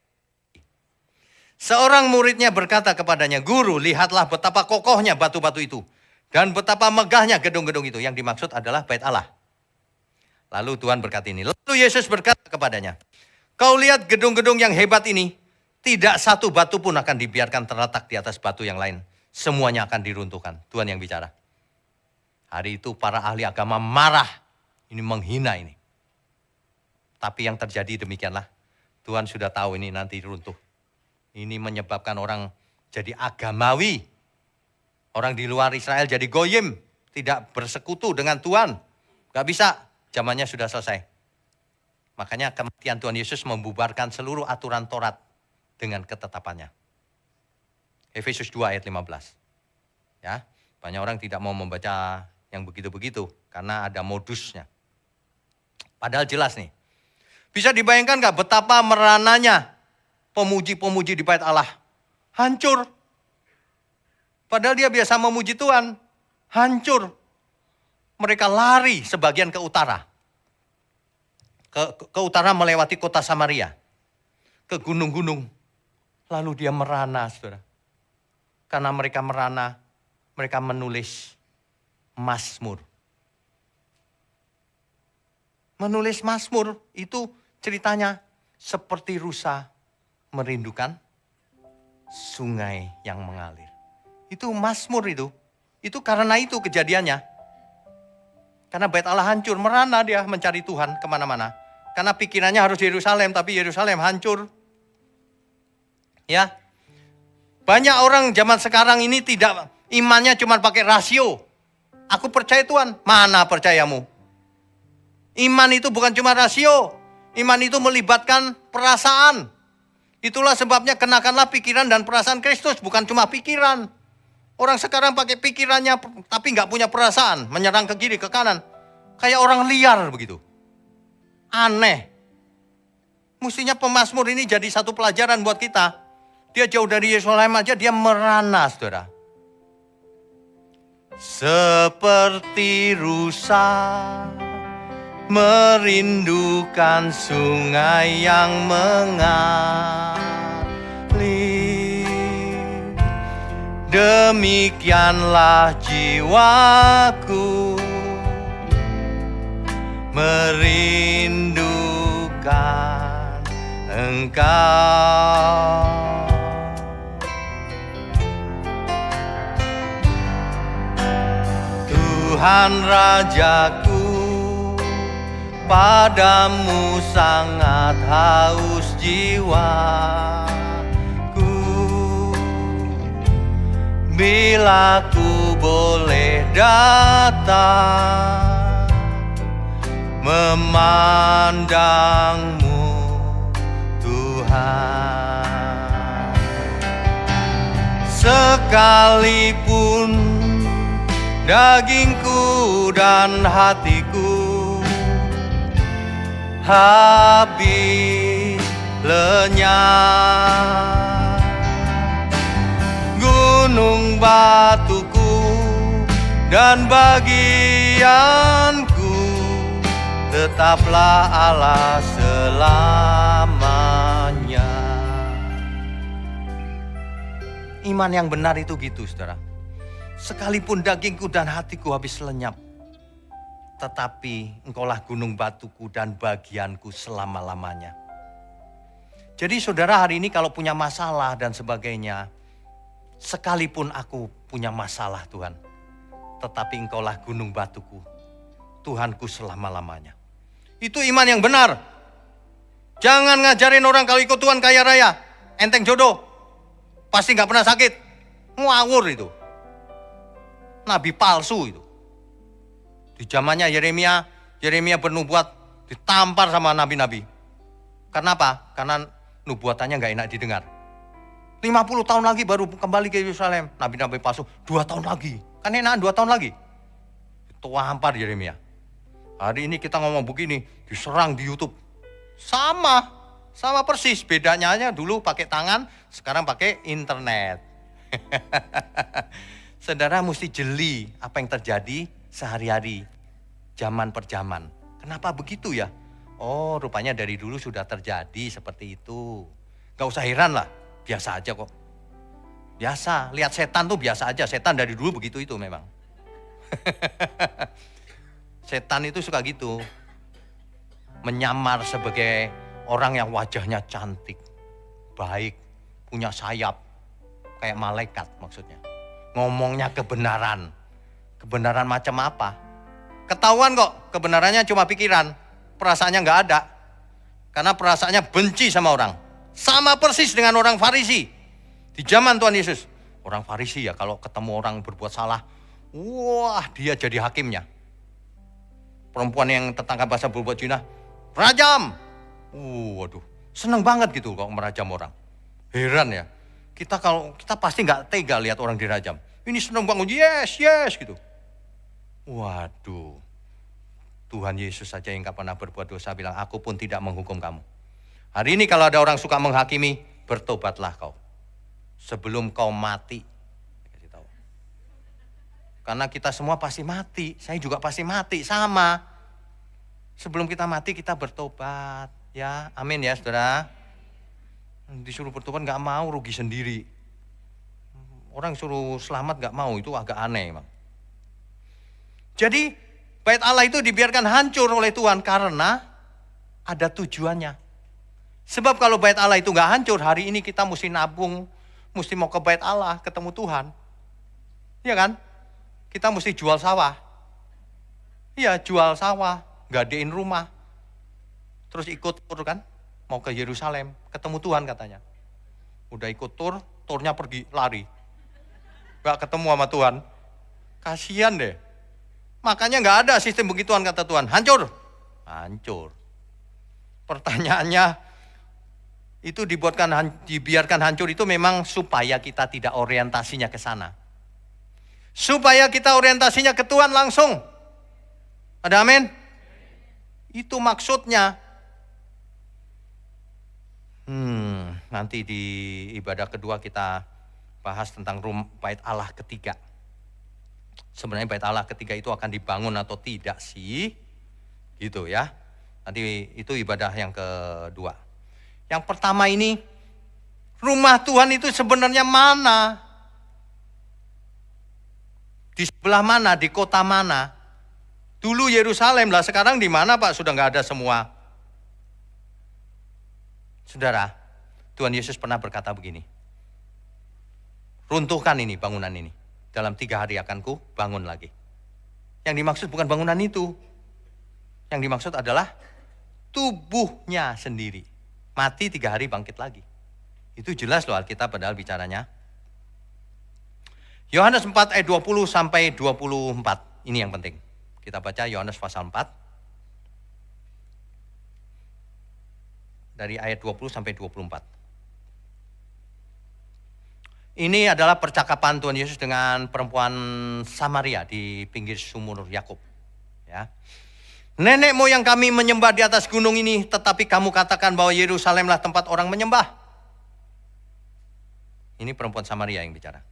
seorang muridnya berkata kepadanya, "Guru, lihatlah betapa kokohnya batu-batu itu. Dan betapa megahnya gedung-gedung itu." Yang dimaksud adalah Bait Allah. Lalu Tuhan berkata ini. Lalu Yesus berkata kepadanya, "Kau lihat gedung-gedung yang hebat ini. Tidak satu batu pun akan dibiarkan terletak di atas batu yang lain. Semuanya akan diruntuhkan." Tuhan yang bicara. Hari itu para ahli agama marah. Ini menghina ini. Tapi yang terjadi demikianlah. Tuhan sudah tahu ini nanti runtuh. Ini menyebabkan orang jadi agamawi. Orang di luar Israel jadi goyim. Tidak bersekutu dengan Tuhan. Gak bisa. Zamannya sudah selesai. Makanya kematian Tuhan Yesus membubarkan seluruh aturan Taurat dengan ketetapannya. Efesus 2 ayat 15. Ya, banyak orang tidak mau membaca yang begitu-begitu karena ada modusnya. Padahal jelas nih. Bisa dibayangkan gak betapa merananya pemuji-pemuji di Bait Allah? Hancur. Padahal dia biasa memuji Tuhan. Hancur. Mereka lari sebagian ke utara. Ke utara melewati kota Samaria. Ke gunung-gunung. Lalu dia merana, saudara. Karena mereka merana, mereka menulis Mazmur. Menulis Mazmur itu ceritanya seperti rusa merindukan sungai yang mengalir. Itu Mazmur itu. Itu karena itu kejadiannya. Karena Bait Allah hancur, merana dia mencari Tuhan kemana-mana. Karena pikirannya harus Yerusalem, tapi Yerusalem hancur. Ya, banyak orang zaman sekarang ini tidak, imannya cuma pakai rasio. Aku percaya Tuhan, mana percayamu? Iman itu bukan cuma rasio. Iman itu melibatkan perasaan. Itulah sebabnya kenakanlah pikiran dan perasaan Kristus, bukan cuma pikiran. Orang sekarang pakai pikirannya tapi nggak punya perasaan, menyerang ke kiri ke kanan. Kayak orang liar begitu. Aneh. Mestinya pemazmur ini jadi satu pelajaran buat kita. Dia jauh dari Yerusalem aja dia merana, saudara. Seperti rusa merindukan sungai yang mengalir, demikianlah jiwaku merindukan Engkau. Tuhan Rajaku, padamu sangat haus jiwaku. Bila ku boleh datang memandangmu Tuhan, sekalipun dagingku dan hatiku habis lenyap, gunung batuku dan bagianku tetaplah Allah selamanya. Iman yang benar itu gitu, saudara. Sekalipun dagingku dan hatiku habis lenyap, tetapi engkaulah gunung batuku dan bagianku selama-lamanya. Jadi saudara hari ini kalau punya masalah dan sebagainya, sekalipun aku punya masalah Tuhan, tetapi Engkaulah gunung batuku, Tuhanku selama-lamanya. Itu iman yang benar. Jangan ngajarin orang kalau ikut Tuhan kaya raya, enteng jodoh, pasti gak pernah sakit. Ngawur itu. Nabi palsu itu. Di zamannya Yeremia bernubuat ditampar sama nabi-nabi. Karena apa? Karena nubuatannya gak enak didengar. 50 tahun lagi baru kembali ke Yerusalem. Nabi-nabi palsu, 2 tahun lagi. Kan enakan 2 tahun lagi. Tampar Yeremia. Hari ini kita ngomong begini, diserang di YouTube. Sama persis. Bedanya aja dulu pakai tangan, sekarang pakai internet. Saudara mesti jeli apa yang terjadi sehari-hari, zaman per zaman. Kenapa begitu ya? Oh, rupanya dari dulu sudah terjadi seperti itu. Gak usah heran lah, biasa aja kok. Biasa, lihat setan tuh biasa aja. Setan dari dulu begitu itu memang. Setan itu suka gitu. Menyamar sebagai orang yang wajahnya cantik, baik, punya sayap. Kayak malaikat maksudnya. Ngomongnya kebenaran. Kebenaran macam apa? Ketahuan kok kebenarannya cuma pikiran. Perasaannya gak ada. Karena perasaannya benci sama orang. Sama persis dengan orang Farisi. Di zaman Tuhan Yesus. Orang Farisi ya kalau ketemu orang berbuat salah. Wah dia jadi hakimnya. Perempuan yang tertangkap basah berbuat zina. Rajam. Waduh. Seneng banget gitu kok merajam orang. Heran ya. Kita pasti gak tega lihat orang dirajam. Ini seneng banget. Yes gitu. Waduh. Tuhan Yesus saja yang gak pernah berbuat dosa bilang, aku pun tidak menghukum kamu. Hari ini kalau ada orang suka menghakimi, bertobatlah kau. Sebelum kau mati. Karena kita semua pasti mati. Saya juga pasti mati, sama. Sebelum kita mati kita bertobat. Ya, amin ya saudara. Disuruh bertobat gak mau, rugi sendiri. Orang suruh selamat gak mau, itu agak aneh emang. Jadi bait Allah itu dibiarkan hancur oleh Tuhan karena ada tujuannya. Sebab kalau bait Allah itu gak hancur, hari ini kita mesti nabung, mesti mau ke bait Allah, ketemu Tuhan. Iya kan? Kita mesti jual sawah. Iya, jual sawah, gadein rumah. Terus ikut tur kan, mau ke Yerusalem, ketemu Tuhan katanya. Udah ikut tur, turnya pergi, lari. Gak ketemu sama Tuhan. Kasian deh. Makanya gak ada sistem begituan kata Tuhan. Hancur. Hancur. Pertanyaannya, itu dibiarkan hancur itu memang supaya kita tidak orientasinya ke sana. Supaya kita orientasinya ke Tuhan langsung. Ada amin? Itu maksudnya. Nanti di ibadah kedua kita bahas tentang bait Allah ketiga. Sebenarnya bait Allah ketiga itu akan dibangun atau tidak sih? Gitu ya. Nanti itu ibadah yang kedua. Yang pertama ini, rumah Tuhan itu sebenarnya mana? Di sebelah mana? Di kota mana? Dulu Yerusalem lah, sekarang di mana Pak? Sudah nggak ada semua. Saudara, Tuhan Yesus pernah berkata begini. Runtuhkan ini, bangunan ini. Dalam 3 hari akan ku bangun lagi. Yang dimaksud bukan bangunan itu. Yang dimaksud adalah tubuhnya sendiri. Mati 3 hari bangkit lagi. Itu jelas loh Alkitab padahal bicaranya. Yohanes 4 ayat 20 sampai 24. Ini yang penting. Kita baca Yohanes pasal 4. Dari ayat 20 sampai 24. Ini adalah percakapan Tuhan Yesus dengan perempuan Samaria di pinggir sumur Yakub. Ya. Nenek moyang kami menyembah di atas gunung ini, tetapi kamu katakan bahwa Yerusalemlah tempat orang menyembah. Ini perempuan Samaria yang bicara.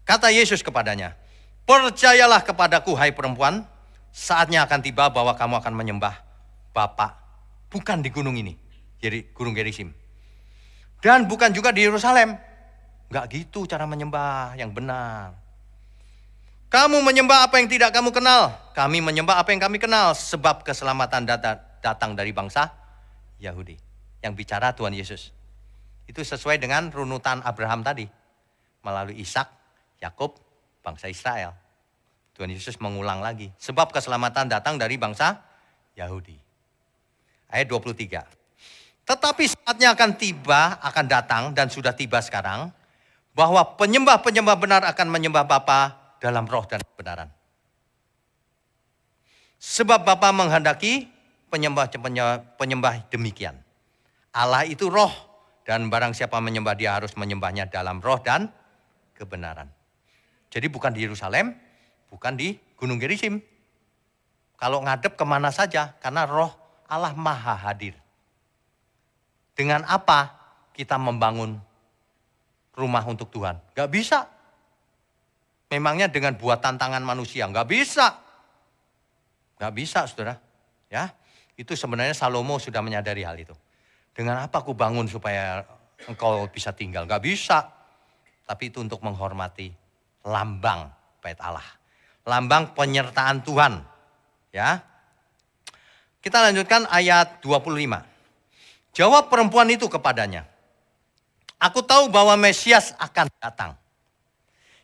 Kata Yesus kepadanya, percayalah kepadaku hai perempuan, saatnya akan tiba bahwa kamu akan menyembah Bapa, bukan di gunung ini, jadi gunung Gerizim. Dan bukan juga di Yerusalem. Enggak gitu cara menyembah yang benar. Kamu menyembah apa yang tidak kamu kenal. Kami menyembah apa yang kami kenal. Sebab keselamatan datang dari bangsa Yahudi. Yang bicara Tuhan Yesus. Itu sesuai dengan runutan Abraham tadi. Melalui Ishak, Yakub, bangsa Israel. Tuhan Yesus mengulang lagi. Sebab keselamatan datang dari bangsa Yahudi. Ayat 23. Tetapi saatnya akan tiba, akan datang dan sudah tiba sekarang. Bahwa penyembah-penyembah benar akan menyembah Bapa dalam roh dan kebenaran. Sebab Bapa menghendaki penyembah demikian. Allah itu roh. Dan barang siapa menyembah dia harus menyembahnya dalam roh dan kebenaran. Jadi bukan di Yerusalem, bukan di Gunung Gerizim. Kalau ngadep kemana saja, karena roh Allah maha hadir. Dengan apa kita membangun rumah untuk Tuhan? Gak bisa. Memangnya dengan buatan tangan manusia? Gak bisa. Gak bisa, saudara. Ya, itu sebenarnya Salomo sudah menyadari hal itu. Dengan apa aku bangun supaya engkau bisa tinggal? Gak bisa. Tapi itu untuk menghormati lambang bait Allah. Lambang penyertaan Tuhan. Ya. Kita lanjutkan ayat 25. Jawab perempuan itu kepadanya. Aku tahu bahwa Mesias akan datang.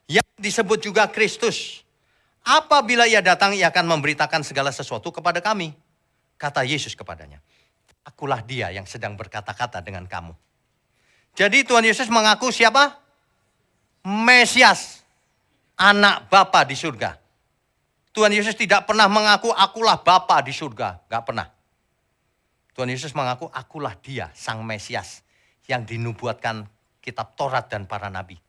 Yang disebut juga Kristus. Apabila ia datang, ia akan memberitakan segala sesuatu kepada kami. Kata Yesus kepadanya. Akulah dia yang sedang berkata-kata dengan kamu. Jadi Tuhan Yesus mengaku siapa? Mesias. Anak Bapa di surga. Tuhan Yesus tidak pernah mengaku akulah Bapa di surga. Gak pernah. Tuhan Yesus mengaku akulah dia, sang Mesias. Yang dinubuatkan kitab Taurat dan para nabi.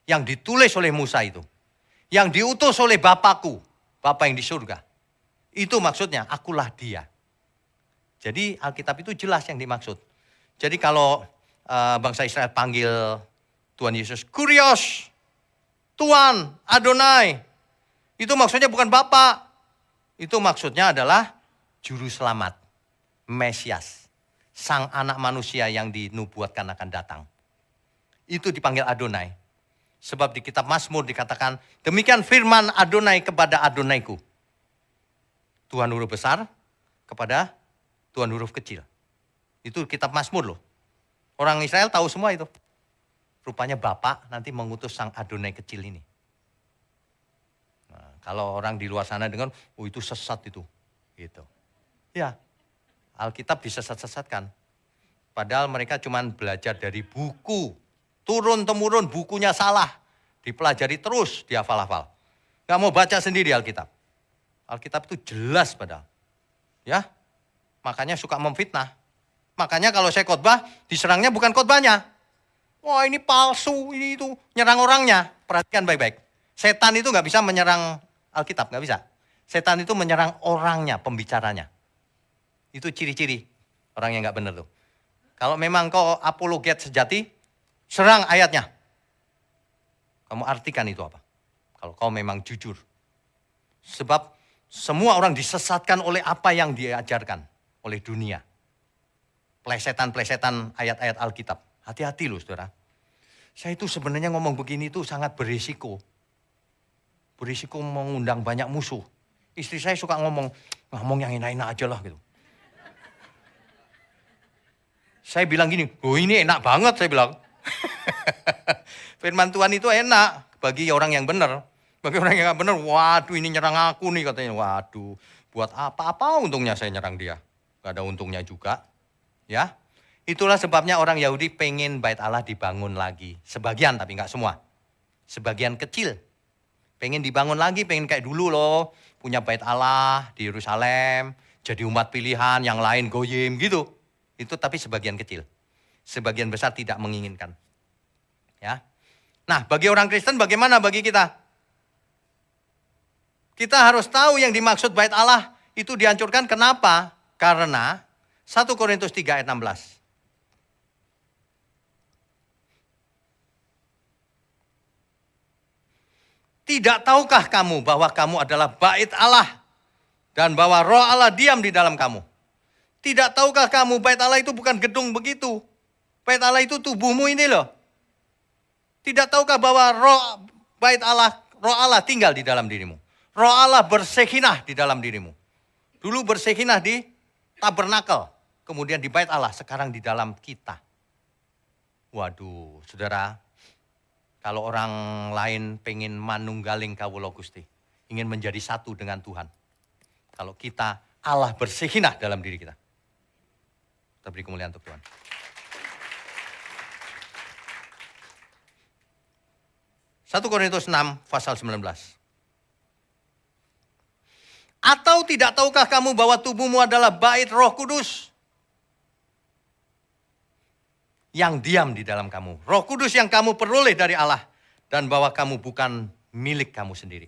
Yang ditulis oleh Musa itu. Yang diutus oleh Bapakku. Bapa yang di surga. Itu maksudnya, akulah dia. Jadi Alkitab itu jelas yang dimaksud. Jadi kalau bangsa Israel panggil Tuhan Yesus, Kurios, Tuhan, Adonai. Itu maksudnya bukan Bapa. Itu maksudnya adalah Juru Selamat, Mesias. Sang anak manusia yang dinubuatkan akan datang. Itu dipanggil Adonai. Sebab di kitab Mazmur dikatakan, demikian firman Adonai kepada Adonaiku. Tuhan huruf besar kepada Tuhan huruf kecil. Itu kitab Mazmur loh. Orang Israel tahu semua itu. Rupanya Bapa nanti mengutus sang Adonai kecil ini. Nah, kalau orang di luar sana dengar, oh itu sesat itu. Gitu. Ya, Alkitab disesat-sesatkan. Padahal mereka cuma belajar dari buku. Turun-temurun bukunya salah. Dipelajari terus, dihafal-hafal. Gak mau baca sendiri Alkitab. Alkitab itu jelas padahal. Ya, makanya suka memfitnah. Makanya kalau saya khotbah, diserangnya bukan khotbahnya. Wah ini palsu, ini itu. Nyerang orangnya. Perhatikan baik-baik. Setan itu gak bisa menyerang Alkitab, gak bisa. Setan itu menyerang orangnya, pembicaranya. Itu ciri-ciri orang yang gak benar tuh. Kalau memang kau apologet sejati, serang ayatnya. Kamu artikan itu apa? Kalau kau memang jujur. Sebab semua orang disesatkan oleh apa yang diajarkan oleh dunia. Plesetan-plesetan ayat-ayat Alkitab. Hati-hati loh saudara. Saya itu sebenarnya ngomong begini itu sangat berisiko. Berisiko mengundang banyak musuh. Istri saya suka ngomong yang enak-enak aja lah gitu. Saya bilang gini, oh ini enak banget saya bilang. Firman Tuhan itu enak bagi orang yang benar. Bagi orang yang gak benar, waduh ini nyerang aku nih katanya. Waduh, buat apa untungnya saya nyerang dia. Gak ada untungnya juga. Ya, itulah sebabnya orang Yahudi pengen bait Allah dibangun lagi. Sebagian tapi gak semua. Sebagian kecil. Pengen dibangun lagi, pengen kayak dulu loh. Punya bait Allah di Yerusalem. Jadi umat pilihan, yang lain goyim gitu. Itu tapi sebagian kecil. Sebagian besar tidak menginginkan. Ya. Nah, bagi orang Kristen bagaimana bagi kita? Kita harus tahu yang dimaksud bait Allah itu dihancurkan. Kenapa? Karena 1 Korintus 3 ayat 16. Tidak tahukah kamu bahwa kamu adalah bait Allah dan bahwa roh Allah diam di dalam kamu? Tidak tahukah kamu bait Allah itu bukan gedung begitu. Bait Allah itu tubuhmu ini loh. Tidak tahukah bahwa bait Allah, roh Allah tinggal di dalam dirimu. Roh Allah bersekinah di dalam dirimu. Dulu bersekinah di tabernakel. Kemudian di bait Allah, sekarang di dalam kita. Waduh, saudara, kalau orang lain pengen manunggaling kawula Gusti, ingin menjadi satu dengan Tuhan. Kalau kita, Allah bersekinah dalam diri kita. Kita beri kemuliaan untuk Tuhan. Satu Korintus 6 pasal 19. Atau tidak tahukah kamu bahwa tubuhmu adalah bait Roh Kudus yang diam di dalam kamu. Roh Kudus yang kamu peroleh dari Allah. Dan bahwa kamu bukan milik kamu sendiri.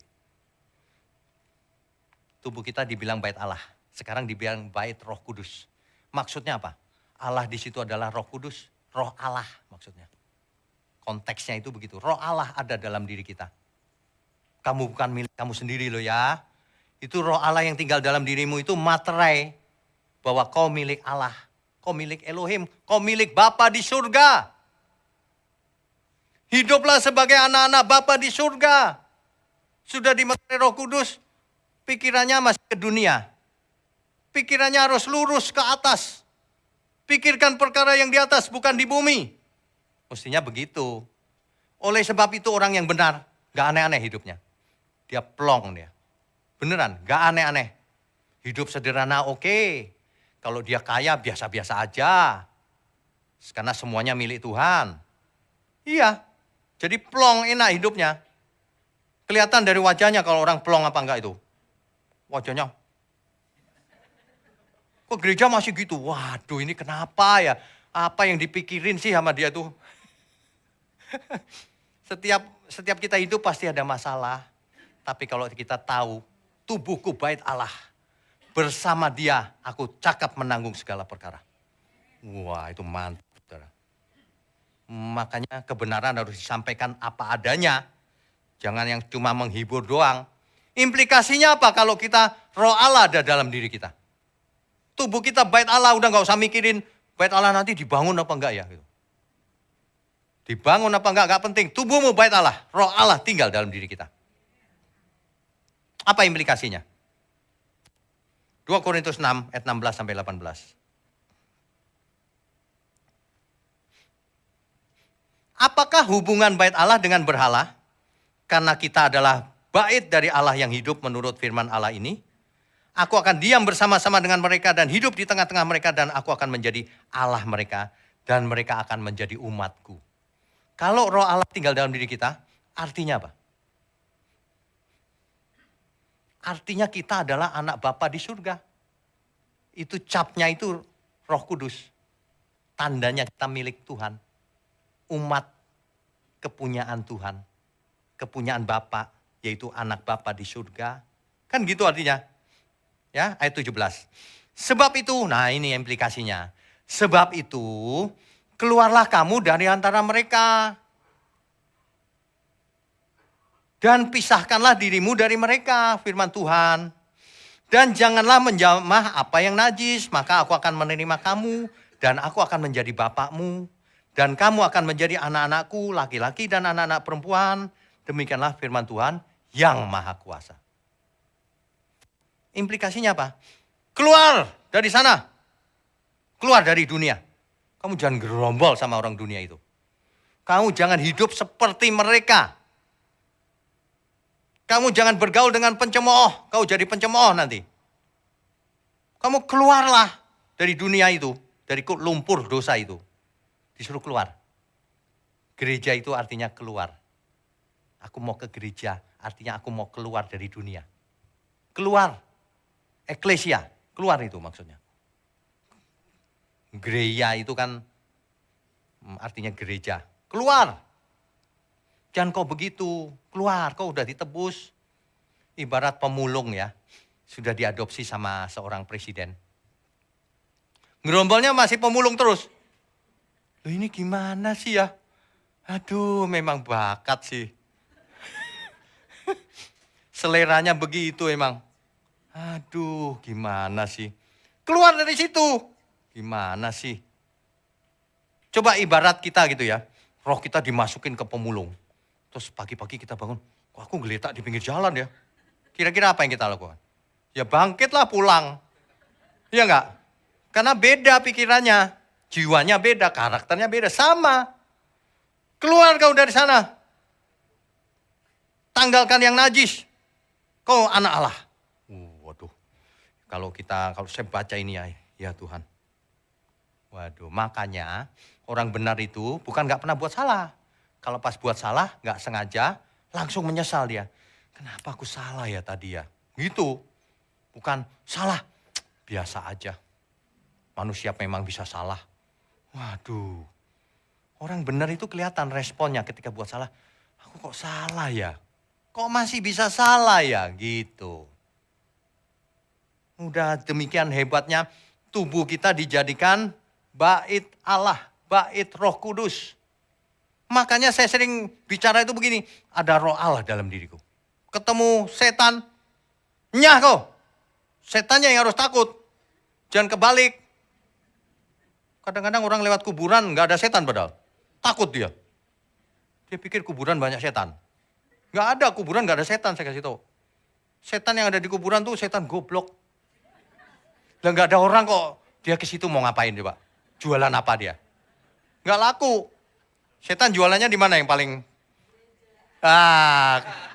Tubuh kita dibilang bait Allah. Sekarang dibilang bait Roh Kudus. Maksudnya apa? Allah di situ adalah Roh Kudus. Roh Allah maksudnya. Konteksnya itu begitu. Roh Allah ada dalam diri kita. Kamu bukan milik kamu sendiri loh ya. Itu Roh Allah yang tinggal dalam dirimu itu materai. Bahwa kau milik Allah. Kau milik Elohim, kau milik Bapa di surga. Hiduplah sebagai anak-anak Bapa di surga. Sudah dimeterai Roh Kudus, pikirannya masih ke dunia. Pikirannya harus lurus ke atas. Pikirkan perkara yang di atas, bukan di bumi. Mestinya begitu. Oleh sebab itu orang yang benar, gak aneh-aneh hidupnya. Dia plong dia. Beneran, gak aneh-aneh. Hidup sederhana oke. Kalau dia kaya biasa-biasa aja. Karena semuanya milik Tuhan. Iya. Jadi plong enak hidupnya. Kelihatan dari wajahnya kalau orang plong apa enggak itu. Wajahnya. Kok gereja masih gitu? Waduh ini kenapa ya? Apa yang dipikirin sih sama dia tuh? Setiap kita hidup pasti ada masalah. Tapi kalau kita tahu tubuhku bait Allah. Bersama dia aku cakap menanggung segala perkara. Wah itu mantap. Saudara. Makanya kebenaran harus disampaikan apa adanya. Jangan yang cuma menghibur doang. Implikasinya apa kalau kita Roh Allah ada dalam diri kita. Tubuh kita bait Allah udah gak usah mikirin bait Allah nanti dibangun apa enggak ya. Gitu. Dibangun apa enggak penting. Tubuhmu bait Allah. Roh Allah tinggal dalam diri kita. Apa implikasinya? 2 Korintus 6 ayat 16 sampai 18. Apakah hubungan bait Allah dengan berhala? Karena kita adalah bait dari Allah yang hidup menurut firman Allah ini. Aku akan diam bersama-sama dengan mereka dan hidup di tengah-tengah mereka dan aku akan menjadi Allah mereka dan mereka akan menjadi umatku. Kalau Roh Allah tinggal dalam diri kita, artinya apa? Artinya kita adalah anak Bapa di surga. Itu capnya itu Roh Kudus. Tandanya kita milik Tuhan. Umat kepunyaan Tuhan. Kepunyaan Bapa, yaitu anak Bapa di surga. Kan gitu artinya. Ya, ayat 17. Sebab itu, nah ini implikasinya. Sebab itu, keluarlah kamu dari antara mereka. Dan pisahkanlah dirimu dari mereka, firman Tuhan. Dan janganlah menjamah apa yang najis, maka aku akan menerima kamu. Dan aku akan menjadi bapakmu. Dan kamu akan menjadi anak-anakku, laki-laki dan anak-anak perempuan. Demikianlah firman Tuhan yang maha kuasa. Implikasinya apa? Keluar dari sana. Keluar dari dunia. Kamu jangan gerombol sama orang dunia itu. Kamu jangan hidup seperti mereka. Kamu jangan bergaul dengan pencemooh. Kau jadi pencemooh nanti. Kamu keluarlah dari dunia itu. Dari lumpur dosa itu. Disuruh keluar. Gereja itu artinya keluar. Aku mau ke gereja. Artinya aku mau keluar dari dunia. Keluar. Eklesia. Keluar itu maksudnya. Gereja itu kan artinya gereja. Keluar. Jangan kau begitu, keluar, kau udah ditebus. Ibarat pemulung ya, sudah diadopsi sama seorang presiden. Ngerombolnya masih pemulung terus. Loh ini gimana sih ya? Aduh memang bakat sih. Seleranya begitu emang. Aduh gimana sih? Keluar dari situ. Gimana sih? Coba ibarat kita gitu ya, roh kita dimasukin ke pemulung. Terus pagi-pagi kita bangun, kok aku geletak di pinggir jalan ya. Kira-kira apa yang kita lakukan? Ya bangkitlah pulang. Iya enggak? Karena beda pikirannya, jiwanya beda, karakternya beda. Sama. keluar kau dari sana. Tanggalkan yang najis. Kau anak Allah. Waduh. Kalau saya baca ini ya Tuhan. Waduh, makanya orang benar itu bukan gak pernah buat salah. Kalau pas buat salah, gak sengaja, langsung menyesal dia. Kenapa aku salah ya tadi ya? Gitu. Bukan salah, biasa aja. Manusia memang bisa salah. Waduh. Orang benar itu kelihatan responnya ketika buat salah. Aku kok salah ya? Kok masih bisa salah ya? Gitu. Udah demikian hebatnya tubuh kita dijadikan bait Allah, bait Roh Kudus. Makanya saya sering bicara itu begini, ada Roh Allah dalam diriku. Ketemu setan, nyah kau. Setannya yang harus takut. Jangan kebalik. Kadang-kadang orang lewat kuburan nggak ada setan padahal. Takut dia. Dia pikir kuburan banyak setan. Nggak ada kuburan, nggak ada setan, saya kasih tahu. Setan yang ada di kuburan tuh setan goblok. Dan nggak ada orang kok dia ke situ mau ngapain coba? Jualan apa dia? Nggak laku. Setan jualannya di mana yang paling?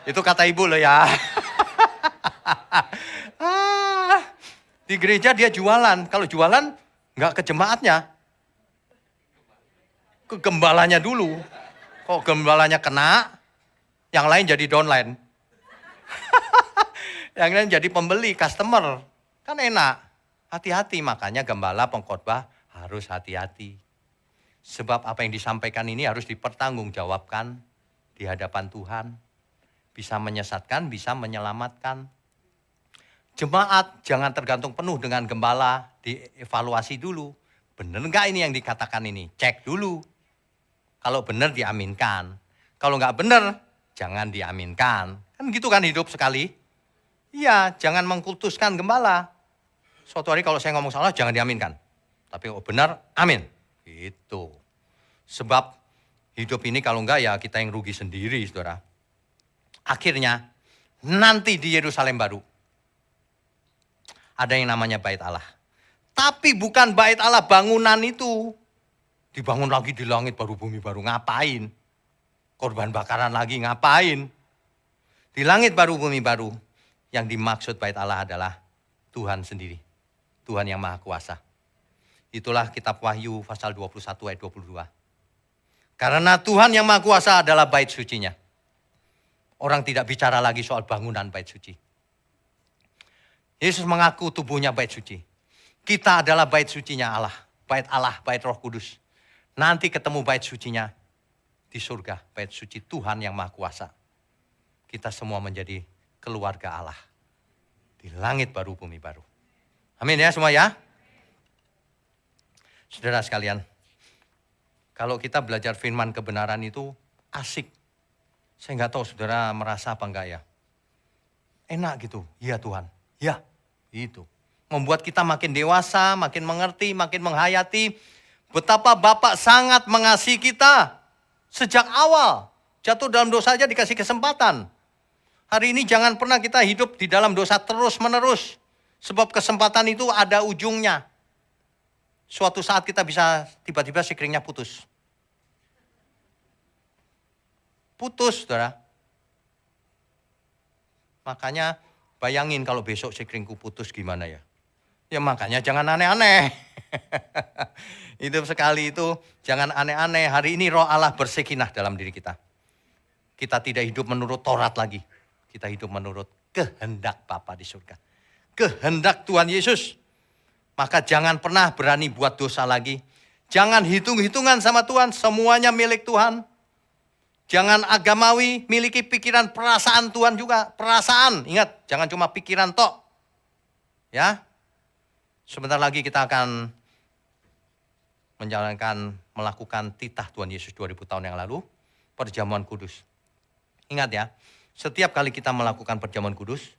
Itu kata ibu loh ya. Di gereja dia jualan. Kalau jualan nggak ke jemaatnya. Ke gembalanya dulu. Kok gembalanya kena, yang lain jadi downline. Yang lain jadi pembeli, customer. Kan enak. Hati-hati, makanya gembala pengkhotbah harus hati-hati. Sebab apa yang disampaikan ini harus dipertanggungjawabkan di hadapan Tuhan. Bisa menyesatkan, bisa menyelamatkan. Jemaat jangan tergantung penuh dengan gembala, dievaluasi dulu. Benar nggak ini yang dikatakan ini? Cek dulu. Kalau benar diaminkan. Kalau nggak benar, jangan diaminkan. Kan gitu kan hidup sekali. Iya, jangan mengkultuskan gembala. Suatu hari kalau saya ngomong salah, jangan diaminkan. Tapi kalau benar, amin. Gitu. Sebab hidup ini kalau enggak ya kita yang rugi sendiri, saudara. Akhirnya, nanti di Yerusalem baru, ada yang namanya bait Allah. Tapi bukan bait Allah bangunan itu. Dibangun lagi di langit baru bumi baru, ngapain? Korban bakaran lagi, ngapain? Di langit baru bumi baru, yang dimaksud bait Allah adalah Tuhan sendiri. Tuhan yang Maha Kuasa. Itulah kitab Wahyu pasal 21 ayat 22. Karena Tuhan yang Maha Kuasa adalah bait sucinya. Orang tidak bicara lagi soal bangunan bait suci. Yesus mengaku tubuhnya bait suci. Kita adalah bait sucinya Allah. Bait Roh Kudus. Nanti ketemu bait sucinya di surga. Bait suci Tuhan yang Maha Kuasa. Kita semua menjadi keluarga Allah. Di langit baru, bumi baru. Amin ya semua ya. Saudara sekalian. Kalau kita belajar firman kebenaran itu asik. Saya nggak tahu saudara merasa apa enggak ya. Enak gitu. Iya Tuhan. Ya itu. Membuat kita makin dewasa, makin mengerti, makin menghayati. Betapa Bapak sangat mengasihi kita. Sejak awal. Jatuh dalam dosa aja dikasih kesempatan. Hari ini jangan pernah kita hidup di dalam dosa terus menerus. Sebab kesempatan itu ada ujungnya. Suatu saat kita bisa tiba-tiba sikringnya putus. Putus, saudara. Makanya bayangin kalau besok sikringku putus gimana ya. Ya makanya jangan aneh-aneh. Hidup sekali itu jangan aneh-aneh. Hari ini Roh Allah bersekinah dalam diri kita. Kita tidak hidup menurut Taurat lagi. Kita hidup menurut kehendak Bapa di surga. Kehendak Tuhan Yesus. Maka jangan pernah berani buat dosa lagi. Jangan hitung-hitungan sama Tuhan. Semuanya milik Tuhan. Jangan agamawi, miliki pikiran perasaan Tuhan juga. Perasaan, ingat, jangan cuma pikiran tok. Ya, sebentar lagi kita akan melakukan titah Tuhan Yesus 2000 tahun yang lalu. Perjamuan kudus. Ingat ya, setiap kali kita melakukan perjamuan kudus,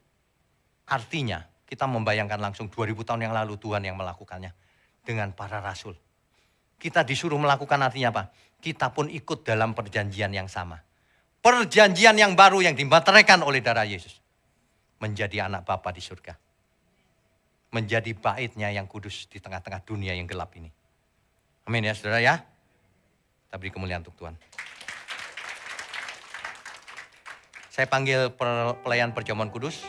artinya kita membayangkan langsung 2000 tahun yang lalu Tuhan yang melakukannya. Dengan para rasul. Kita disuruh melakukan artinya apa? Kita pun ikut dalam perjanjian yang sama. Perjanjian yang baru yang dimateraikan oleh darah Yesus. Menjadi anak Bapa di surga. Menjadi baitnya yang kudus di tengah-tengah dunia yang gelap ini. Amin ya saudara ya. Kita beri kemuliaan untuk Tuhan. Saya panggil pelayan perjamuan kudus.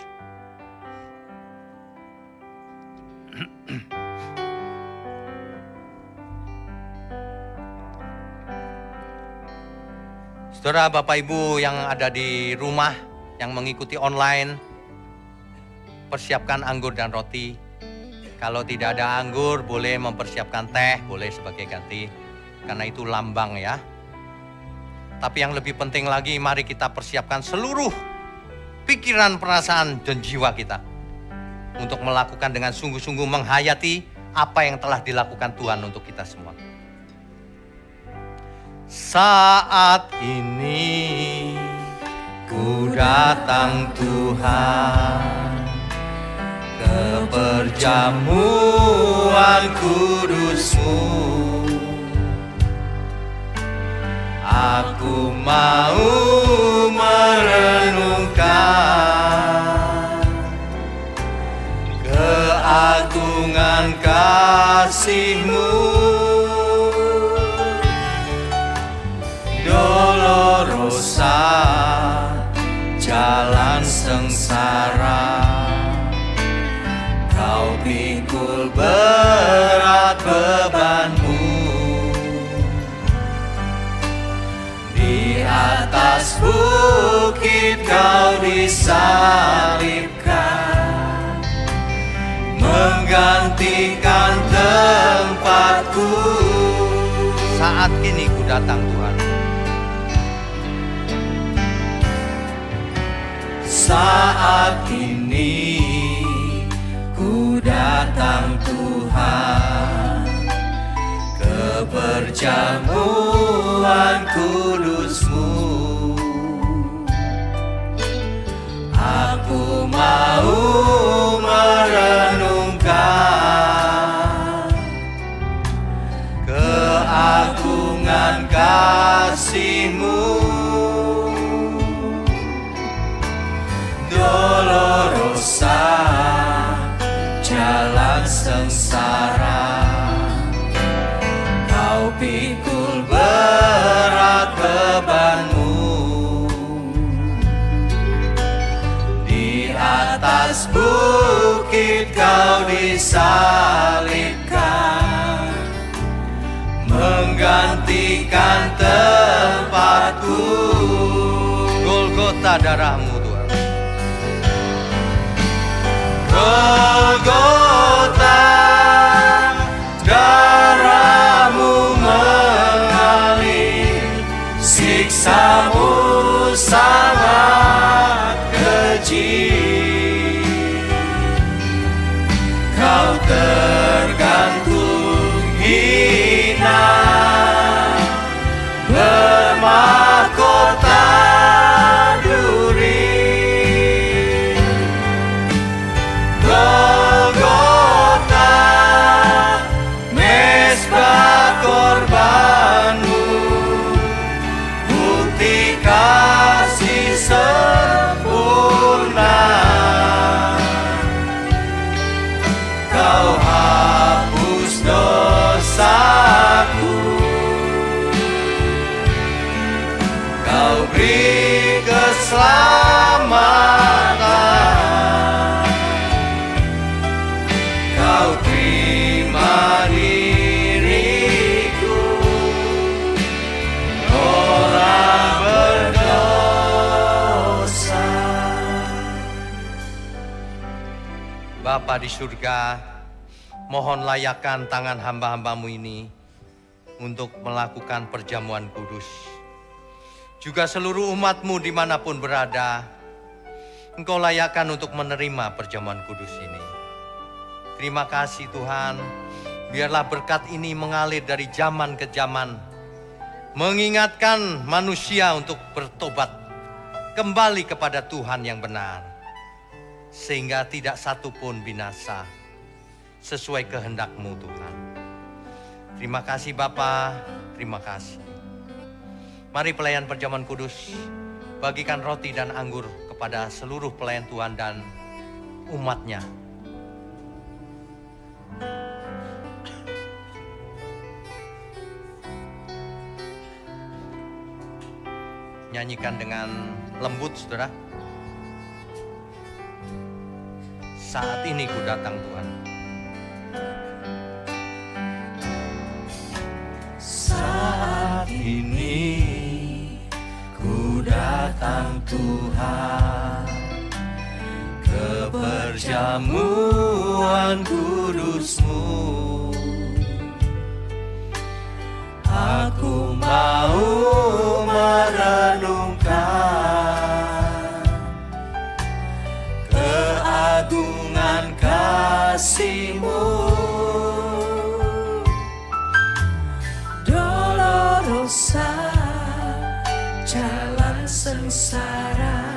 Saudara, Bapak Ibu yang ada di rumah, yang mengikuti online, persiapkan anggur dan roti. Kalau tidak ada anggur, boleh mempersiapkan teh, boleh sebagai ganti. Karena itu lambang ya. Tapi yang lebih penting lagi, mari kita persiapkan seluruh pikiran, perasaan, dan jiwa kita. Untuk melakukan dengan sungguh-sungguh menghayati apa yang telah dilakukan Tuhan untuk kita semua. Saat ini ku datang Tuhan ke perjamuan kudus-Mu. Aku mau merenungkan keagungan kasih-Mu. Dolorosa, jalan sengsara, Kau pikul berat beban-Mu. Di atas bukit Kau disalibkan, menggantikan tempatku. Saat ini ku datang Tuhan. Saat ini ku datang Tuhan ke perjamuan kudus-Mu. Aku mau merenungkan keagungan kasih-Mu. Dolorosa, jalan sengsara, Kau pikul berat beban-Mu. Di atas bukit Kau disalibkan, menggantikan tempatku. Golgota darah-Mu Tuhan. Golgota, darah-Mu mengalir, siksa-Mu sangat keji. Kau tergantung hina, bermahkota duri. Golgota, mezbah korban-Mu, bukti kasih sempurna. Kau hapus dosaku, Kau beri keselamatan. Kau terima diriku, orang berdosa. Bapa di surga, mohon layakkan tangan hamba-hamba-Mu ini untuk melakukan perjamuan kudus. Juga seluruh umat-Mu dimanapun berada, Engkau layakkan untuk menerima perjamuan kudus ini. Terima kasih Tuhan, biarlah berkat ini mengalir dari zaman ke zaman, mengingatkan manusia untuk bertobat, kembali kepada Tuhan yang benar, sehingga tidak satu pun binasa, sesuai kehendak-Mu Tuhan. Terima kasih Bapa, terima kasih. Mari pelayan perjamuan kudus, bagikan roti dan anggur kepada seluruh pelayan Tuhan dan umat-Nya. Nyanyikan dengan lembut, saudara. Saat ini ku datang, Tuhan. Saat ini ku datang, Tuhan, ke perjamuan kudus-Mu. Aku mau merenungkan keagungan kasih-Mu. Dolorosa, jalan sengsara,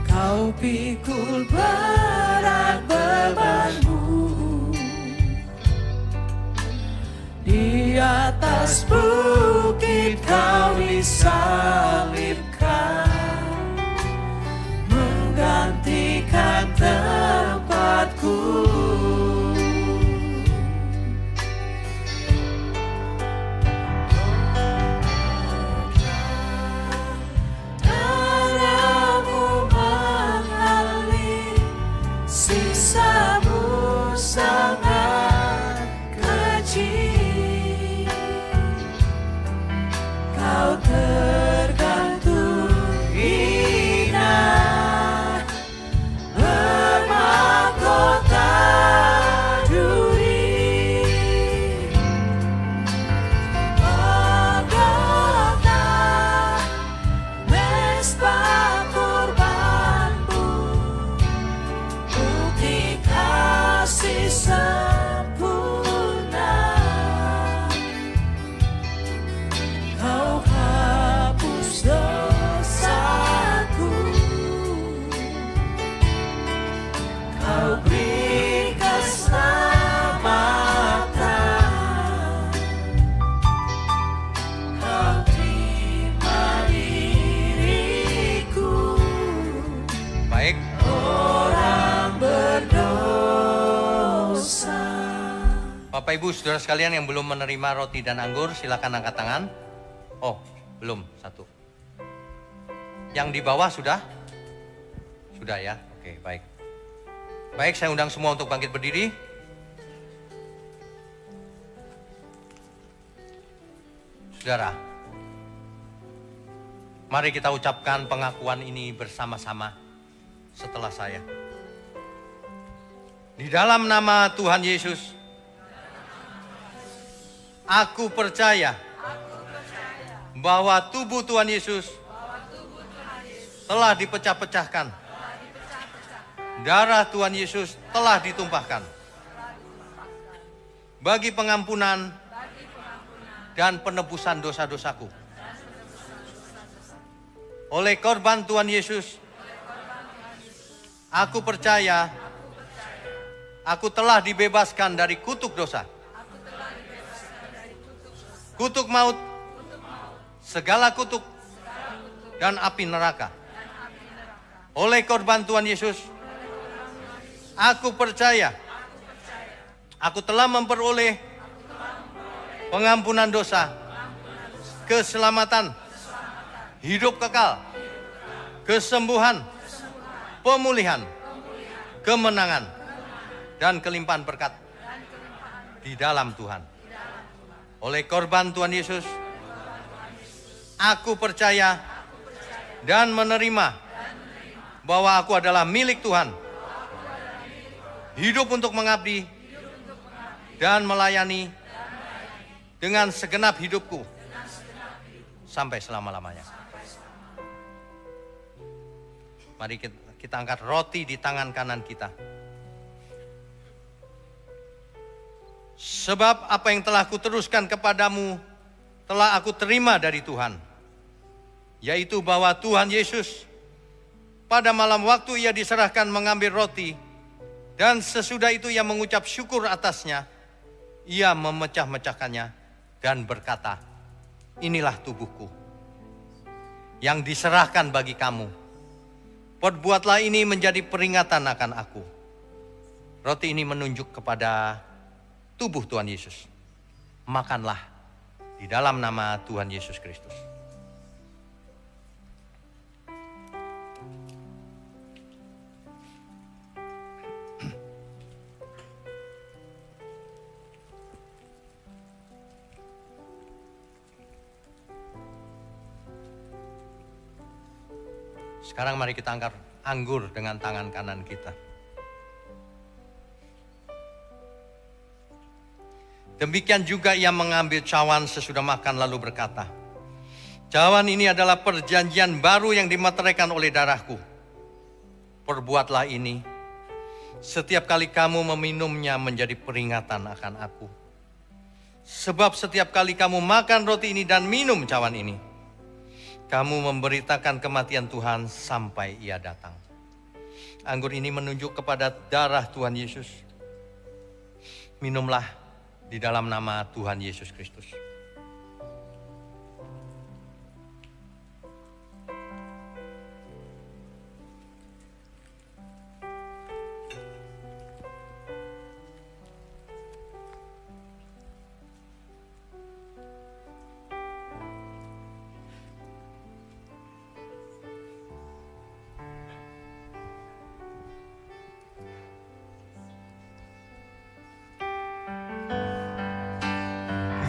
Kau pikul berat beban-Mu. Di atas bukit Kau disalibkan, menggantikan tempatku. Darah-Mu mengalir, siksa-Mu sangat keji. Kau tergantung hina, bermahkota duri. Golgota, mezbah korban-Mu, bukti kasih sempurna. Kau hapus dosaku, Kau beri keselamatan, Kau terima diriku, Baik, orang berdosa. Bapak Ibu Saudara sekalian yang belum menerima roti dan anggur, silakan angkat tangan. Oh, belum, satu. Yang di bawah sudah? Sudah ya? Oke, baik. Baik, saya undang semua untuk bangkit berdiri. Saudara, mari kita ucapkan pengakuan ini bersama-sama setelah saya. Di dalam nama Tuhan Yesus, aku percaya bahwa tubuh Tuhan Yesus telah dipecah-pecahkan. Darah Tuhan Yesus telah ditumpahkan bagi pengampunan dan penebusan dosa-dosaku. Oleh korban Tuhan Yesus, aku percaya aku telah dibebaskan dari kutuk dosa, kutuk maut, segala kutuk dan api neraka. Oleh korban Tuhan Yesus, aku percaya aku telah memperoleh pengampunan dosa, keselamatan, hidup kekal, kesembuhan, pemulihan, kemenangan, dan kelimpahan berkat di dalam Tuhan. Oleh korban Tuhan Yesus, aku percaya dan menerima bahwa aku adalah milik Tuhan, hidup untuk mengabdi dan melayani dengan segenap hidupku sampai selama-lamanya. Mari kita angkat roti di tangan kanan kita. Sebab apa yang telah kuteruskan kepadamu telah aku terima dari Tuhan, yaitu bahwa Tuhan Yesus pada malam waktu ia diserahkan mengambil roti, dan sesudah itu ia mengucap syukur atasnya, ia memecah-mecahkannya dan berkata, inilah tubuhku yang diserahkan bagi kamu. Perbuatlah ini menjadi peringatan akan aku. Roti ini menunjuk kepada tubuh Tuhan Yesus. Makanlah di dalam nama Tuhan Yesus Kristus. Sekarang mari kita angkat anggur dengan tangan kanan kita. Demikian juga ia mengambil cawan sesudah makan lalu berkata, cawan ini adalah perjanjian baru yang dimateraikan oleh darahku. Perbuatlah ini setiap kali kamu meminumnya menjadi peringatan akan aku. Sebab setiap kali kamu makan roti ini dan minum cawan ini, kamu memberitakan kematian Tuhan sampai ia datang. Anggur ini menunjuk kepada darah Tuhan Yesus. Minumlah di dalam nama Tuhan Yesus Kristus.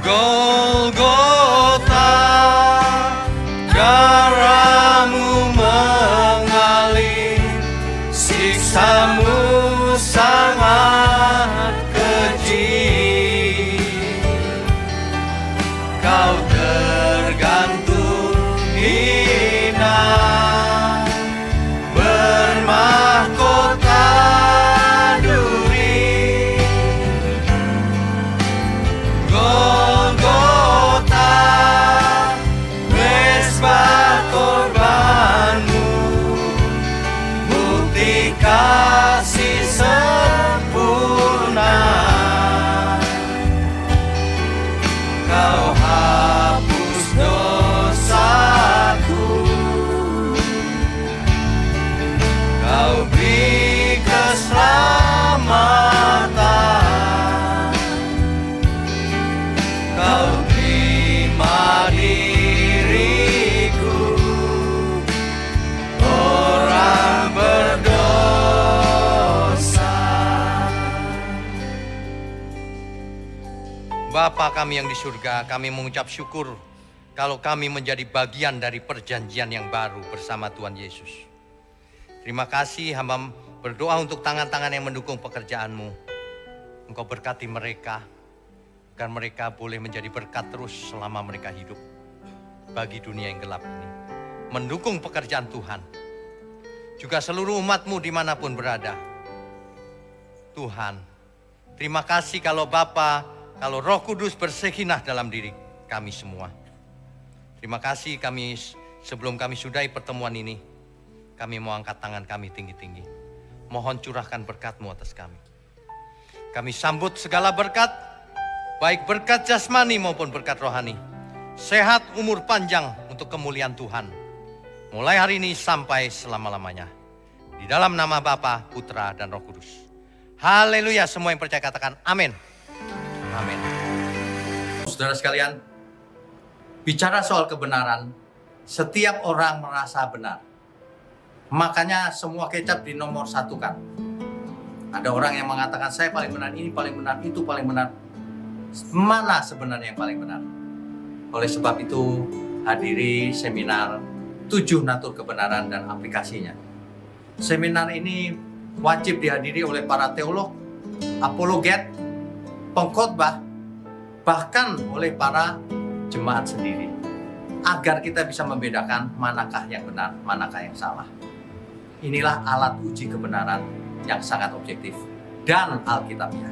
Golgota, darahmu mengalir, siksamu sangat keji. Kau tergantung hina, bermahkota duri. Kasih sempurna, kau hapus dosaku, kau beri keselamatan, kau terima diriku, orang berdosa. Bapa kami yang di surga, kami mengucap syukur kalau kami menjadi bagian dari perjanjian yang baru bersama Tuhan Yesus. Terima kasih, hamba berdoa untuk tangan-tangan yang mendukung pekerjaanmu. Engkau berkati mereka, agar mereka boleh menjadi berkat terus selama mereka hidup bagi dunia yang gelap ini. Mendukung pekerjaan Tuhan. Juga seluruh umatmu dimanapun berada. Tuhan, terima kasih kalau kalau Roh Kudus bersekinah dalam diri kami semua. Terima kasih sebelum kami sudahi pertemuan ini, kami mau angkat tangan kami tinggi-tinggi. Mohon curahkan berkat-Mu atas kami. Kami sambut segala berkat, baik berkat jasmani maupun berkat rohani. Sehat, umur panjang untuk kemuliaan Tuhan. Mulai hari ini sampai selama-lamanya. Di dalam nama Bapa, Putra, dan Roh Kudus. Haleluya, semua yang percaya katakan amin. Amin. Saudara sekalian, bicara soal kebenaran, setiap orang merasa benar. Makanya semua kecap di nomor satu kan. Ada orang yang mengatakan saya paling benar, ini paling benar, itu paling benar. Mana sebenarnya yang paling benar? Oleh sebab itu, hadiri seminar 7 natur kebenaran dan aplikasinya. Seminar ini wajib dihadiri oleh para teolog, apologet, pengkhotbah, bahkan oleh para jemaat sendiri, agar kita bisa membedakan manakah yang benar, manakah yang salah. Inilah alat uji kebenaran yang sangat objektif dan alkitabiah.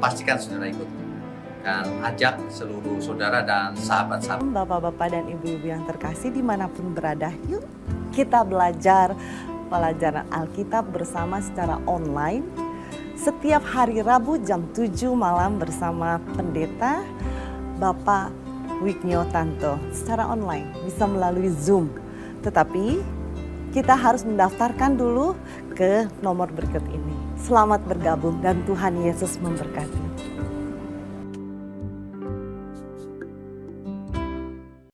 Pastikan saudara ikut dan ajak seluruh saudara dan sahabat-sahabat. Bapak-bapak dan ibu-ibu yang terkasih dimanapun berada, yuk kita belajar pelajaran Alkitab bersama secara online. Setiap hari Rabu jam 7 malam bersama pendeta Bapak Wignio Tanto secara online, bisa melalui Zoom. Tetapi kita harus mendaftarkan dulu ke nomor berikut ini. Selamat bergabung dan Tuhan Yesus memberkati.